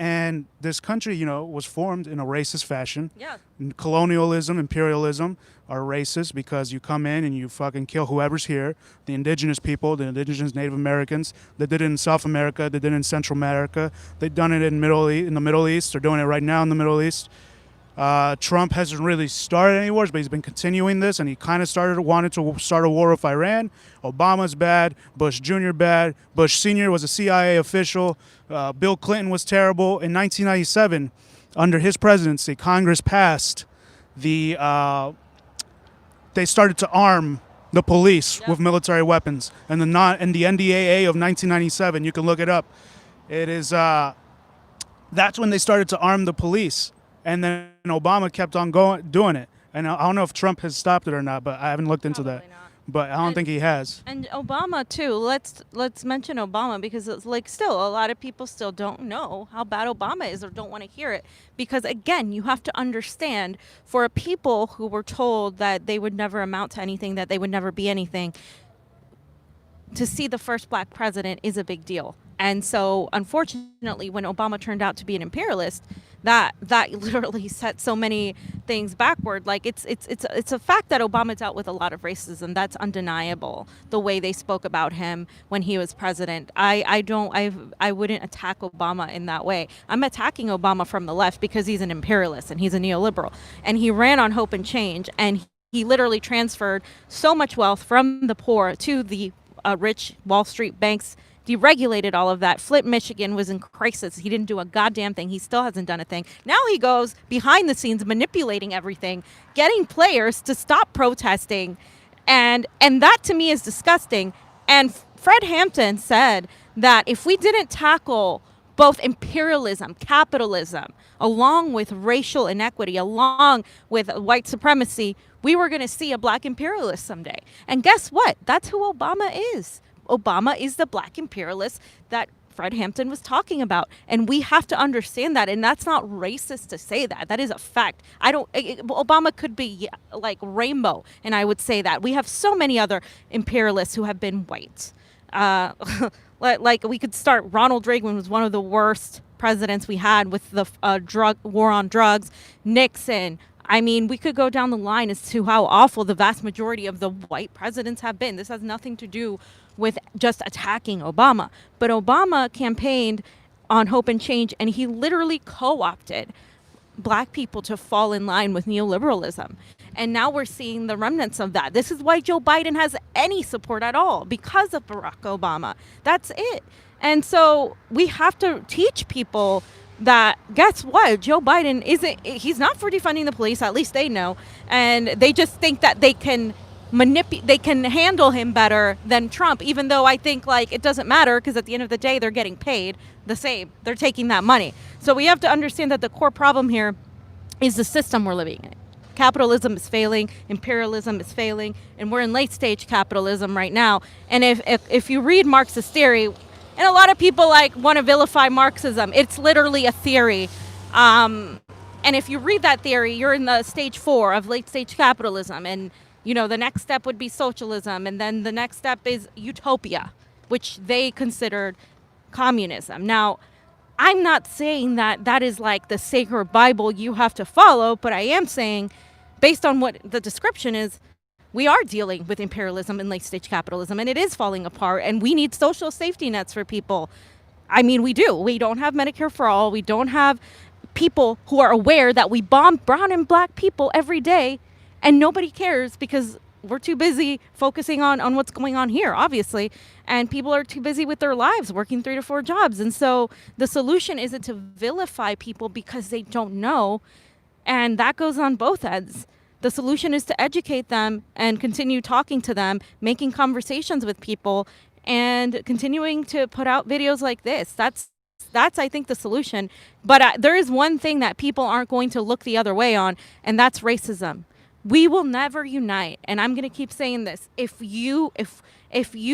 And this country, was formed in a racist fashion. Yeah. Colonialism, imperialism are racist because you come in and you fucking kill whoever's here. The indigenous people, the indigenous Native Americans. They did it in South America. They did it in Central America. They've done it in the Middle East. They're doing it right now in the Middle East. Trump hasn't really started any wars, but he's been continuing this, and he kind of wanted to start a war with Iran. Obama's bad. Bush Jr. bad. Bush Sr. was a CIA official. Bill Clinton was terrible. In 1997, under his presidency, Congress passed they started to arm the police with military weapons, and the NDAA of 1997. You can look it up. It is that's when they started to arm the police, and then Obama kept on doing it. And I don't know if Trump has stopped it or not, but I haven't looked into that. Probably not. But I don't think he has. And Obama too. Let's mention Obama, because it's like still a lot of people still don't know how bad Obama is or don't want to hear it, because again, you have to understand, for a people who were told that they would never amount to anything, that they would never be anything, to see the first black president is a big deal. And so unfortunately, when Obama turned out to be an imperialist, that literally set so many things backward. Like it's a fact that Obama dealt with a lot of racism. That's undeniable. The way they spoke about him when he was president. I wouldn't attack Obama in that way. I'm attacking Obama from the left because he's an imperialist and he's a neoliberal, and he ran on hope and change, and he literally transferred so much wealth from the poor to the rich Wall Street banks, deregulated all of that. Flint, Michigan was in crisis. He didn't do a goddamn thing. He still hasn't done a thing. Now he goes behind the scenes manipulating everything, getting players to stop protesting. And that to me is disgusting. And Fred Hampton said that if we didn't tackle both imperialism, capitalism, along with racial inequity, along with white supremacy, we were going to see a black imperialist someday. And guess what? That's who Obama is. Obama is the black imperialist that Fred Hampton was talking about. And we have to understand that. And that's not racist to say that. That is a fact. Obama could be like rainbow, and I would say that. We have so many other imperialists who have been white. Like we could start, Ronald Reagan was one of the worst presidents we had with the drug war on drugs. Nixon. I mean, we could go down the line as to how awful the vast majority of the white presidents have been. This has nothing to do with just attacking Obama. But Obama campaigned on hope and change, and he literally co-opted black people to fall in line with neoliberalism. And now we're seeing the remnants of that. This is why Joe Biden has any support at all, because of Barack Obama. That's it. And so we have to teach people that, guess what? Joe Biden he's not for defunding the police, at least they know. And they just think that they can they can handle him better than Trump, even though I think like it doesn't matter, because at the end of the day, they're getting paid the same. They're taking that money. So we have to understand that the core problem here is the system we're living in. Capitalism is failing, imperialism is failing, and we're in late stage capitalism right now. And if you read Marxist theory, and a lot of people like want to vilify Marxism, it's literally a theory. And if you read that theory, you're in the stage 4 of late stage capitalism. And you know, the next step would be socialism, and then the next step is utopia, which they considered communism. Now, I'm not saying that that is like the sacred Bible you have to follow, but I am saying, based on what the description is, we are dealing with imperialism and late-stage capitalism, and it is falling apart, and we need social safety nets for people. I mean, we do. We don't have Medicare for all. We don't have people who are aware that we bomb brown and black people every day, and nobody cares because we're too busy focusing on what's going on here, obviously. And people are too busy with their lives, working 3 to 4 jobs. And so the solution isn't to vilify people because they don't know. And that goes on both ends. The solution is to educate them and continue talking to them, making conversations with people, and continuing to put out videos like this. That's I think, the solution. But there is one thing that people aren't going to look the other way on, and that's racism. We will never unite, and I'm going to keep saying this. If you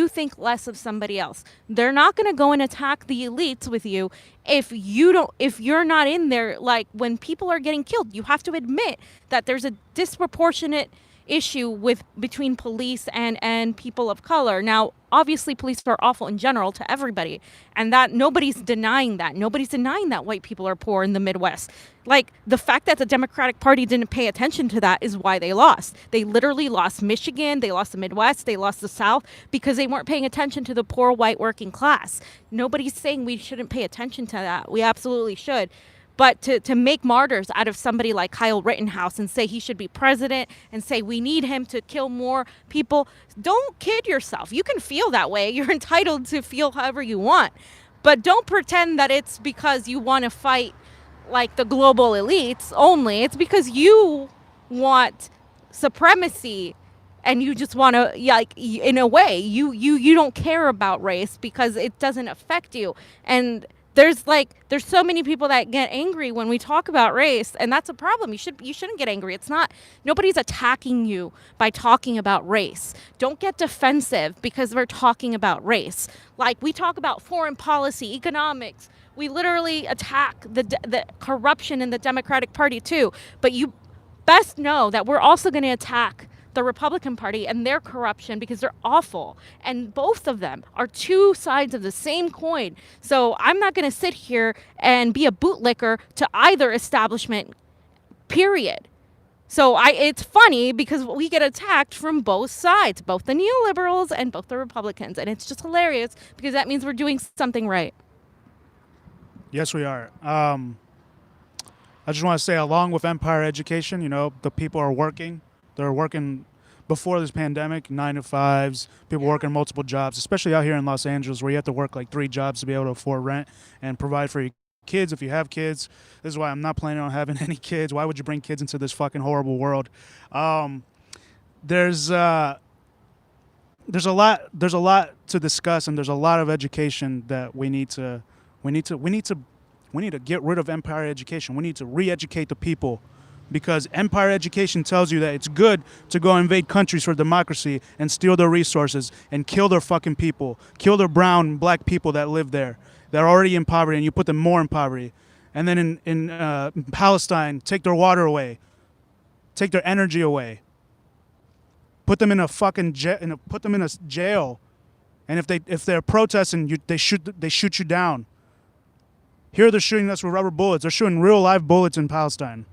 think less of somebody else, they're not going to go and attack the elites with you. If you're not in there, like when people are getting killed, you have to admit that there's a disproportionate issue between police and people of color. Now, obviously, police are awful in general to everybody, and that nobody's denying that. Nobody's denying that white people are poor in the Midwest. Like, the fact that the Democratic Party didn't pay attention to that is why they lost. They literally lost Michigan, they lost the Midwest, they lost the South, because they weren't paying attention to the poor white working class. Nobody's saying we shouldn't pay attention to that. We absolutely should. But to make martyrs out of somebody like Kyle Rittenhouse and say he should be president and say we need him to kill more people, don't kid yourself. You can feel that way. You're entitled to feel however you want. But don't pretend that it's because you want to fight like the global elites only. It's because you want supremacy and you just want to, in a way, you don't care about race because it doesn't affect you. And there's so many people that get angry when we talk about race, and that's a problem. You shouldn't get angry. It's not, nobody's attacking you by talking about race. Don't get defensive because we're talking about race. Like, we talk about foreign policy, economics. We literally attack the corruption in the Democratic Party too. But you best know that we're also going to attack the Republican Party and their corruption because they're awful. And both of them are two sides of the same coin. So I'm not going to sit here and be a bootlicker to either establishment, period. So it's funny because we get attacked from both sides, both the neoliberals and both the Republicans. And it's just hilarious because that means we're doing something right. Yes, we are. I just want to say, along with Empire Education, you know, the people are working. They're working before this pandemic, 9 to 5s. People working multiple jobs, especially out here in Los Angeles, where you have to work like 3 jobs to be able to afford rent and provide for your kids if you have kids. This is why I'm not planning on having any kids. Why would you bring kids into this fucking horrible world? There's a lot to discuss, and there's a lot of education that we need to get rid of Empire Education. We need to re-educate the people, because Empire Education tells you that it's good to go invade countries for democracy and steal their resources and kill their fucking people, kill their brown and black people that live there. They're already in poverty, and you put them more in poverty. And then in Palestine, take their water away, take their energy away, put them in a fucking put them in a jail, and if they're protesting, they shoot you down. Here they're shooting us with rubber bullets. They're shooting real live bullets in Palestine.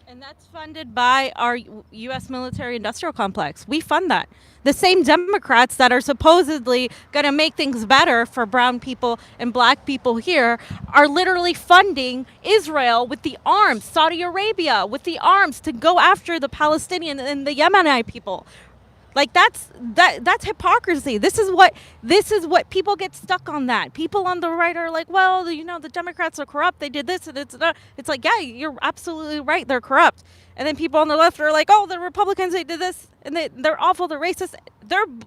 And that's funded by our U.S. military industrial complex. We fund that. The same Democrats that are supposedly going to make things better for brown people and black people here are literally funding Israel with the arms, Saudi Arabia with the arms to go after the Palestinian and the Yemeni people. Like, that's hypocrisy. This is what people get stuck on. That people on the right are like, well, you know, the Democrats are corrupt. They did this and it's like, yeah, you're absolutely right. They're corrupt. And then people on the left are like, oh, the Republicans, they did this and they're awful. They're racist.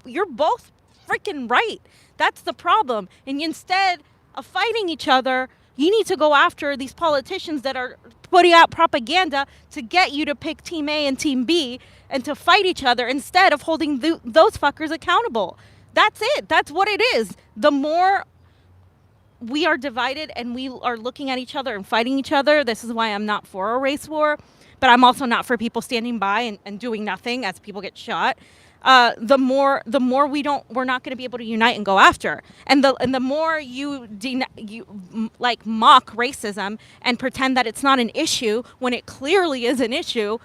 You're both freaking right. That's the problem. And instead of fighting each other, you need to go after these politicians that are putting out propaganda to get you to pick Team A and Team B and to fight each other instead of holding those fuckers accountable. That's it. That's what it is. The more we are divided and we are looking at each other and fighting each other, this is why I'm not for a race war, but I'm also not for people standing by and doing nothing as people get shot. The more we're not going to be able to unite and go after, and the more you mock racism and pretend that it's not an issue when it clearly is an issue,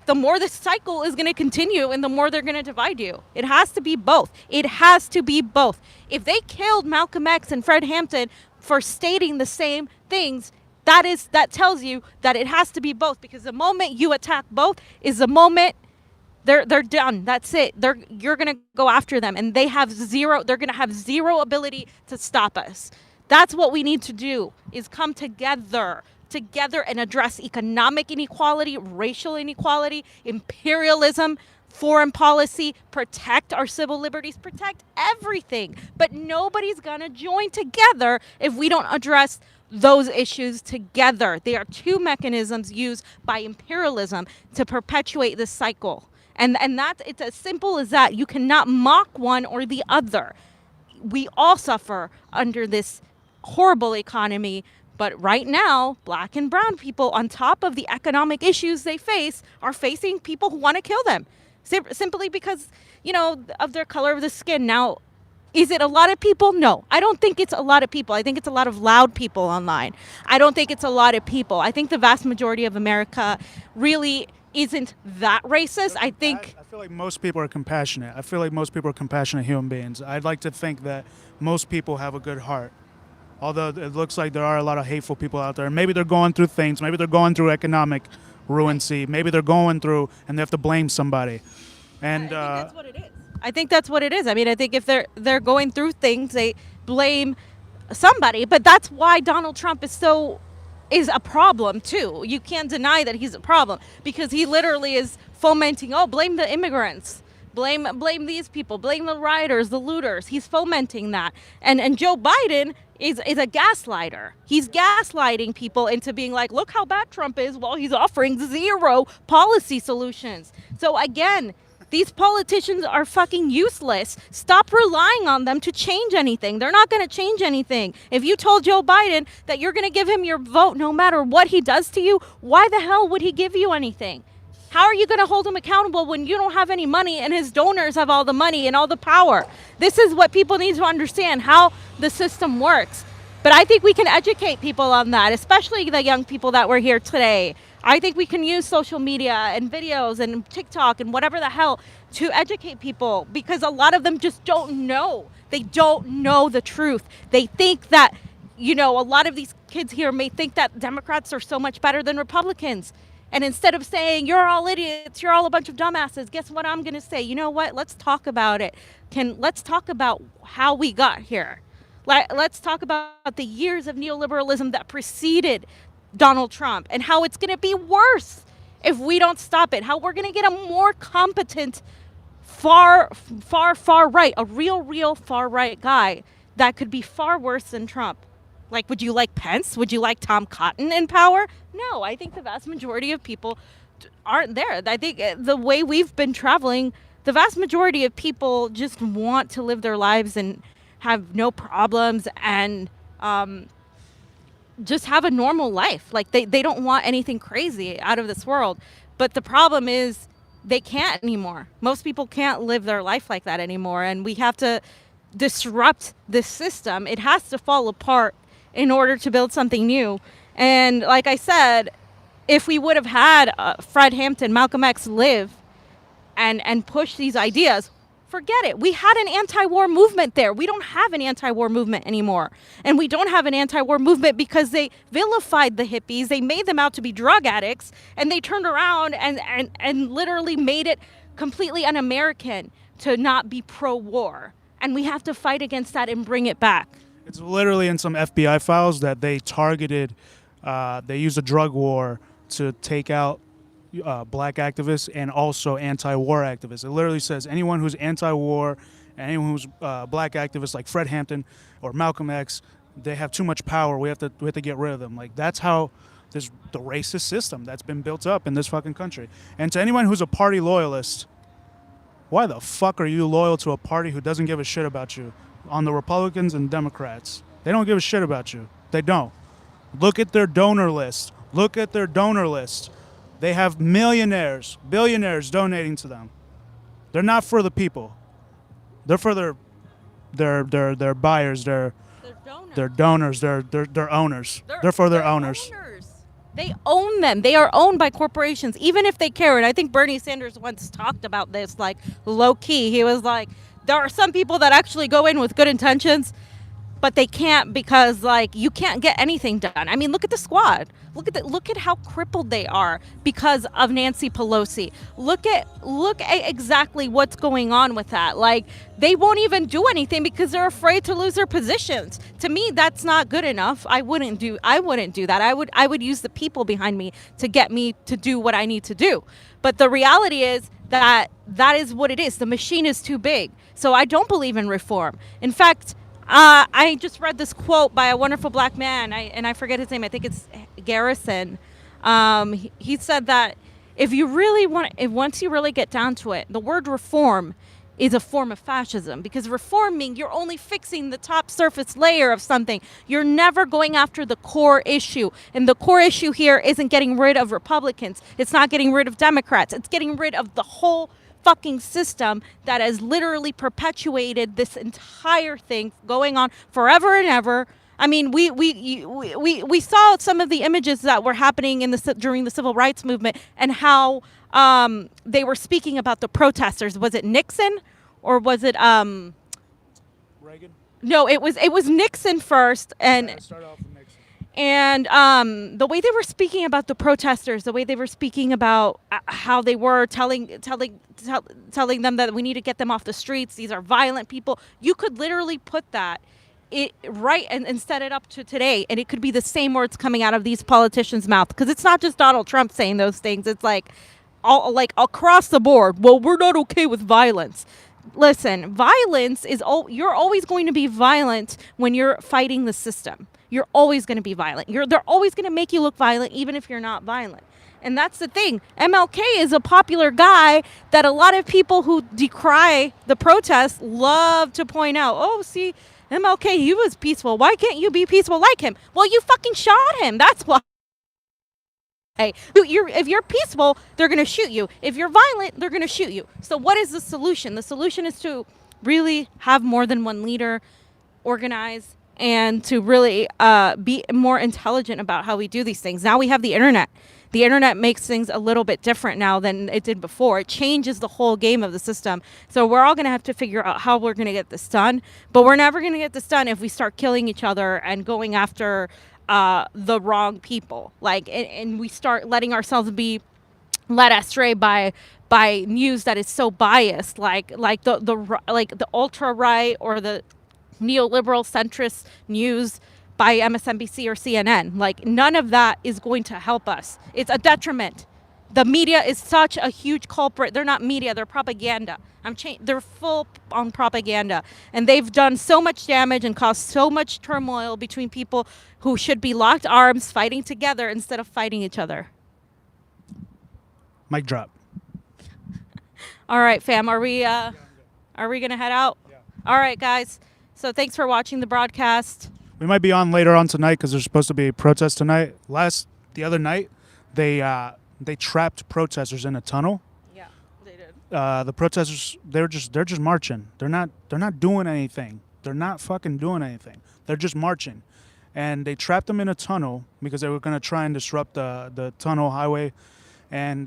the more this cycle is going to continue and the more they're going to divide you. It has to be both. It has to be both. If they killed Malcolm X and Fred Hampton for stating the same things, that tells you that it has to be both, because the moment you attack both is the moment they're done. That's it. You're going to go after them, and they're going to have zero ability to stop us. That's what we need to do, is come together and address economic inequality, racial inequality, imperialism, foreign policy, protect our civil liberties, protect everything. But nobody's going to join together if we don't address those issues together. They are two mechanisms used by imperialism to perpetuate this cycle. And it's as simple as that. You cannot mock one or the other. We all suffer under this horrible economy. But right now, black and brown people, on top of the economic issues they face, are facing people who want to kill them simply because, you know, of their color of the skin. Now, is it a lot of people? No, I don't think it's a lot of people. I think it's a lot of loud people online. I don't think it's a lot of people. I think the vast majority of America really isn't that racist. I feel like most people are compassionate. I feel like most people are compassionate human beings. I'd like to think that most people have a good heart. Although it looks like there are a lot of hateful people out there. Maybe they're going through things. Maybe they're going through economic ruinancy. Maybe they're going through and they have to blame somebody. And I think that's what it is. I think that's what it is. I mean, I think if they're going through things, they blame somebody. But that's why Donald Trump is so is a problem too. You can't deny that he's a problem because he literally is fomenting, oh, blame the immigrants. Blame these people, blame the rioters, the looters. He's fomenting that. And Joe Biden is a gaslighter. He's gaslighting people into being like, look how bad Trump is while he's offering zero policy solutions. So again, these politicians are fucking useless. Stop relying on them to change anything. They're not going to change anything. If you told Joe Biden that you're going to give him your vote no matter what he does to you, why the hell would he give you anything? How are you going to hold him accountable when you don't have any money and his donors have all the money and all the power? This is what people need to understand, how the system works. But I think we can educate people on that, especially the young people that were here today. I think we can use social media and videos and TikTok and whatever the hell to educate people because a lot of them just don't know. They don't know the truth. They think that, a lot of these kids here may think that Democrats are so much better than Republicans. And instead of saying, you're all idiots, you're all a bunch of dumbasses, guess what I'm going to say? You know what? Let's talk about it. Let's talk about how we got here. Let's talk about the years of neoliberalism that preceded Donald Trump and how it's going to be worse if we don't stop it. How we're going to get a more competent, far right, a real far right guy that could be far worse than Trump. Like, would you like Pence? Would you like Tom Cotton in power? No, I think the vast majority of people aren't there. I think the way we've been traveling, the vast majority of people just want to live their lives and have no problems and just have a normal life. Like, they don't want anything crazy out of this world. But the problem is they can't anymore. Most people can't live their life like that anymore. And we have to disrupt this system. It has to fall apart in order to build something new. And like I said, if we would have had Fred Hampton, Malcolm X live and push these ideas, forget it. We had an anti-war movement there. We don't have an anti-war movement anymore. And we don't have an anti-war movement because they vilified the hippies. They made them out to be drug addicts. And they turned around and literally made it completely un-American to not be pro-war. And we have to fight against that and bring it back. It's literally in some FBI files that they targeted, they used a drug war to take out black activists and also anti-war activists. It literally says anyone who's anti-war, anyone who's black activists like Fred Hampton or Malcolm X, they have too much power. We have to get rid of them. Like, that's how the racist system that's been built up in this fucking country. And to anyone who's a party loyalist, why the fuck are you loyal to a party who doesn't give a shit about you? On the Republicans and Democrats, they don't give a shit about you. They don't. Look at their donor list. They have millionaires, billionaires donating to them. They're not for the people. They're for their buyers, their donors, their owners. They're for their owners. They own them. They are owned by corporations, even if they care. And I think Bernie Sanders once talked about this, like, low key. He was like, there are some people that actually go in with good intentions, but they can't because, like, you can't get anything done. I mean, look at the squad. Look at how crippled they are because of Nancy Pelosi. Look at exactly what's going on with that. Like, they won't even do anything because they're afraid to lose their positions. To me, that's not good enough. I wouldn't do that. I would use the people behind me to get me to do what I need to do. But the reality is that is what it is. The machine is too big. So I don't believe in reform. In fact, I just read this quote by a wonderful black man, and I forget his name. I think it's Garrison. He said that once you really get down to it, the word reform is a form of fascism, because reforming, you're only fixing the top surface layer of something. You're never going after the core issue. And the core issue here isn't getting rid of Republicans. It's not getting rid of Democrats. It's getting rid of the whole fucking system that has literally perpetuated this entire thing going on forever and ever. I mean, we saw some of the images that were happening during the civil rights movement and how they were speaking about the protesters. Was it Nixon or was it Reagan? No, it was Nixon first, and Yeah, start off with Nixon. And the way they were speaking about the protesters, the way they were speaking about how they were telling them that we need to get them off the streets. These are violent people. You could literally put that it right and set it up to today, and it could be the same words coming out of these politicians' mouth, because it's not just Donald Trump saying those things. It's like all like across the board. Well, we're not okay with violence. Listen, violence is you're always going to be violent when you're fighting the system. You're always going to be violent. They're always going to make you look violent, even if you're not violent. And that's the thing. MLK is a popular guy that a lot of people who decry the protests love to point out. Oh, see, MLK, he was peaceful. Why can't you be peaceful like him? Well, you fucking shot him. That's why. Hey, if you're peaceful, they're going to shoot you. If you're violent, they're going to shoot you. So what is the solution? The solution is to really have more than one leader, organize, and to really be more intelligent about how we do these things. Now we have the internet. The internet makes things a little bit different now than it did before. It changes the whole game of the system. So we're all going to have to figure out how we're going to get this done. But we're never going to get this done if we start killing each other and going after the wrong people. And we start letting ourselves be led astray by news that is so biased, like the ultra right or the neoliberal centrist news by MSNBC or CNN. Like, none of that is going to help us. It's a detriment. The media is such a huge culprit. They're not media, they're propaganda. They're full on propaganda. And they've done so much damage and caused so much turmoil between people who should be locked arms fighting together instead of fighting each other. Mic drop. All right, fam, are we gonna head out? Yeah. All right, guys. So thanks for watching the broadcast. We might be on later on tonight because there's supposed to be a protest tonight. The other night, they trapped protesters in a tunnel. Yeah, they did. The protesters, they're just marching. They're not doing anything. They're not fucking doing anything. They're just marching, and they trapped them in a tunnel because they were going to try and disrupt the tunnel highway, and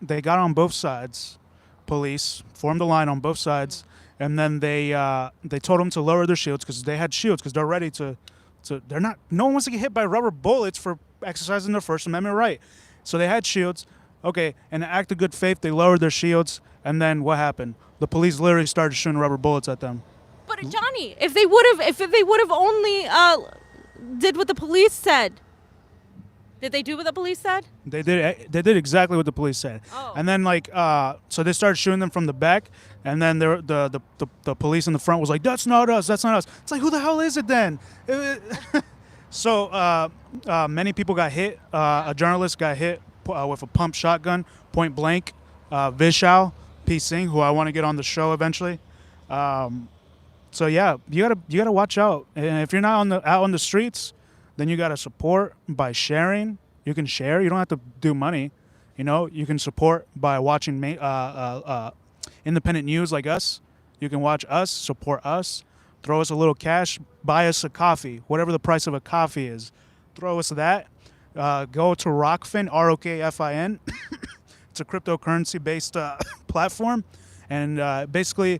they got on both sides. Police formed a line on both sides. And then they told them to lower their shields because they had shields because they're ready to they're not. No one wants to get hit by rubber bullets for exercising their First Amendment right. So they had shields. Okay, in an act of good faith, they lowered their shields. And then what happened? The police literally started shooting rubber bullets at them. But Johnny, if they would have only did what the police said. Did they do what the police said? They did exactly what the police said. Oh. And then so they started shooting them from the back, and then the police in the front was like, "That's not us. That's not us." It's like, who the hell is it then? So many people got hit. A journalist got hit with a pump shotgun, point blank. Vishal P. Singh, who I want to get on the show eventually. So yeah, you gotta watch out. And if you're not out on the streets, then you got to support by sharing. You can share. You don't have to do money. You can support by watching independent news like us. You can watch us, support us, throw us a little cash, buy us a coffee, whatever the price of a coffee is. Throw us that. Go to Rokfin, Rokfin. It's a cryptocurrency-based platform. And basically,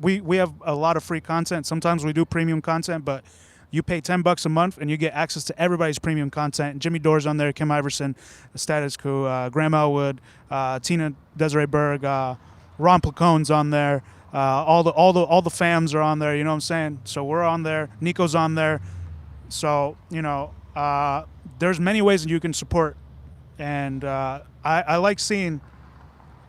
we have a lot of free content. Sometimes we do premium content, but you pay $10 a month and you get access to everybody's premium content. Jimmy Dore's on there, Kim Iversen, Status Quo, Graham Elwood, Tina-Desiree Berg, Ron Placone's on there. All the fams are on there. You know what I'm saying? So we're on there. Niko's on there. So there's many ways that you can support, and I like seeing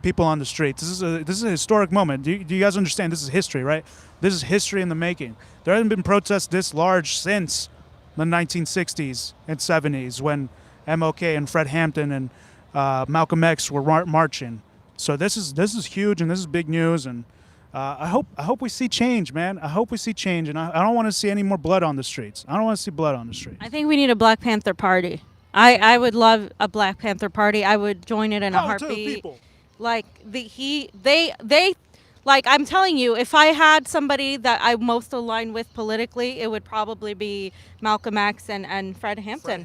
people on the streets. This is a historic moment. Do you guys understand? This is history, right? This is history in the making. There hasn't been protests this large since the 1960s and 70s when MLK and Fred Hampton and Malcolm X were marching. So this is huge, and this is big news. And I hope we see change, man. I hope we see change, and I don't want to see any more blood on the streets. I don't want to see blood on the streets. I think we need a Black Panther Party. I would love a Black Panther Party. I would join it in a heartbeat. Like I'm telling you, if I had somebody that I most align with politically, it would probably be Malcolm X and Fred Hampton.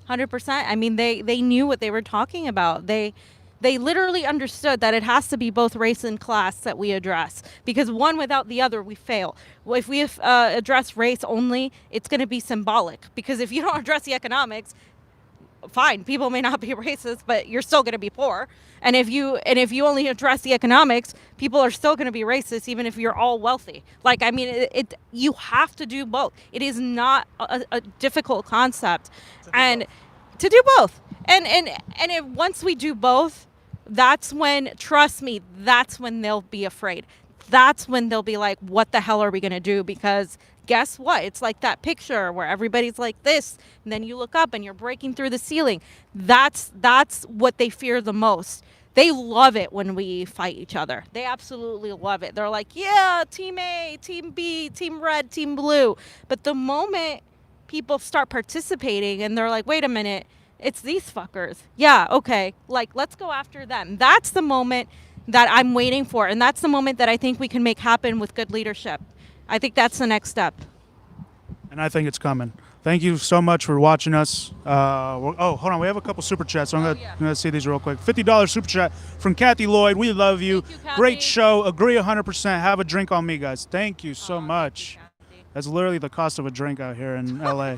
100%. I mean, they knew what they were talking about. They literally understood that it has to be both race and class that we address, because one without the other, we fail. Well, if we address race only, it's going to be symbolic, because if you don't address the economics, fine, people may not be racist, but you're still going to be poor. And if you only address the economics, people are still going to be racist, even if you're all wealthy. Like, I mean, you have to do both. It is not a difficult concept, and to do both. And once we do both, that's when, trust me, that's when they'll be afraid. That's when they'll be like, what the hell are we going to do? Because guess what? It's like that picture where everybody's like this, and then you look up and you're breaking through the ceiling. That's what they fear the most. They love it when we fight each other. They absolutely love it. They're like, yeah, team A, team B, team red, team blue. But the moment people start participating and they're like, wait a minute, it's these fuckers. Yeah, okay. Like, let's go after them. That's the moment that I'm waiting for. And that's the moment that I think we can make happen with good leadership. I think that's the next step. And I think it's coming. Thank you so much for watching us. Hold on. We have a couple super chats, so I'm going to see these real quick. $50 super chat from Kathy Lloyd. We love you. Thank you, Kathy. Great show. Agree 100%. Have a drink on me, guys. Thank you so much. That's literally the cost of a drink out here in LA.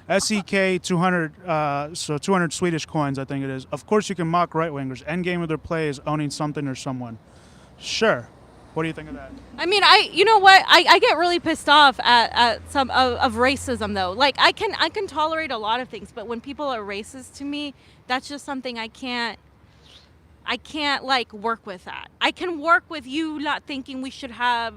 SEK 200, so 200 Swedish coins, I think it is. Of course, you can mock right-wingers. Endgame of their play is owning something or someone. Sure. What do you think of that? I mean, you know what? I get really pissed off at some of racism, though. Like, I can tolerate a lot of things, but when people are racist to me, that's just something I can't like work with that. I can work with you not thinking we should have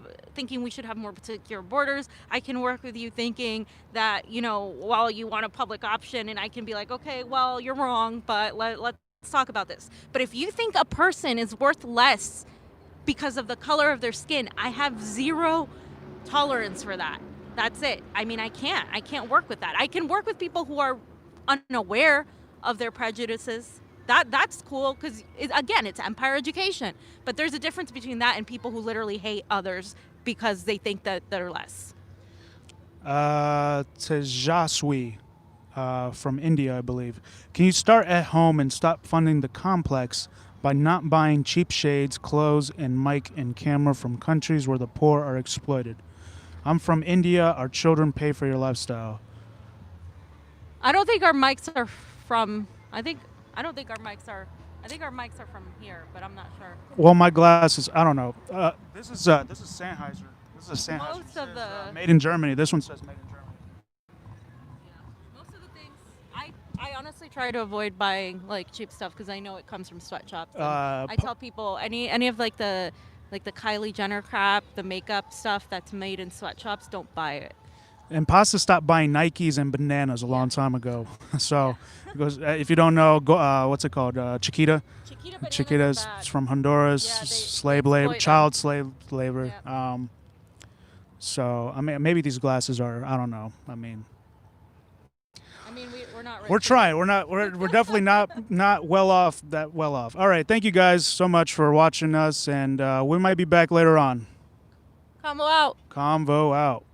more particular borders. I can work with you thinking that, you know, well, you want a public option, and I can be like, okay, well, you're wrong, but let's talk about this. But if you think a person is worth less because of the color of their skin, I have zero tolerance for that. That's it. I mean, I can't work with that. I can work with people who are unaware of their prejudices. That's cool, because again, it's empire education. But there's a difference between that and people who literally hate others because they think that they're less. Tejaswi from India, I believe. Can you start at home and stop funding the complex by not buying cheap shades, clothes, and mic and camera from countries where the poor are exploited? I'm from India. Our children pay for your lifestyle. I don't think our mics are from. I think our mics are from here, but I'm not sure. Well, my glasses. I don't know. This is Sennheiser. This is a Sennheiser. Most of the made in Germany. This one says made in Germany. Yeah. Most of the things I honestly try to avoid buying like cheap stuff because I know it comes from sweatshops. I tell people any of like the Kylie Jenner crap, the makeup stuff that's made in sweatshops, don't buy it. And Pasta stopped buying Nikes and bananas a long time ago. So, because if you don't know, go, what's it called? Chiquita. Chiquita's from Honduras. Yeah, slave they labor, exploit child slave labor. Yeah. So I mean, maybe these glasses are. I don't know. I mean, we're not. We're trying. We're not. We're definitely not well off. That well off. All right. Thank you guys so much for watching us, and we might be back later on. Convo out. Convo out.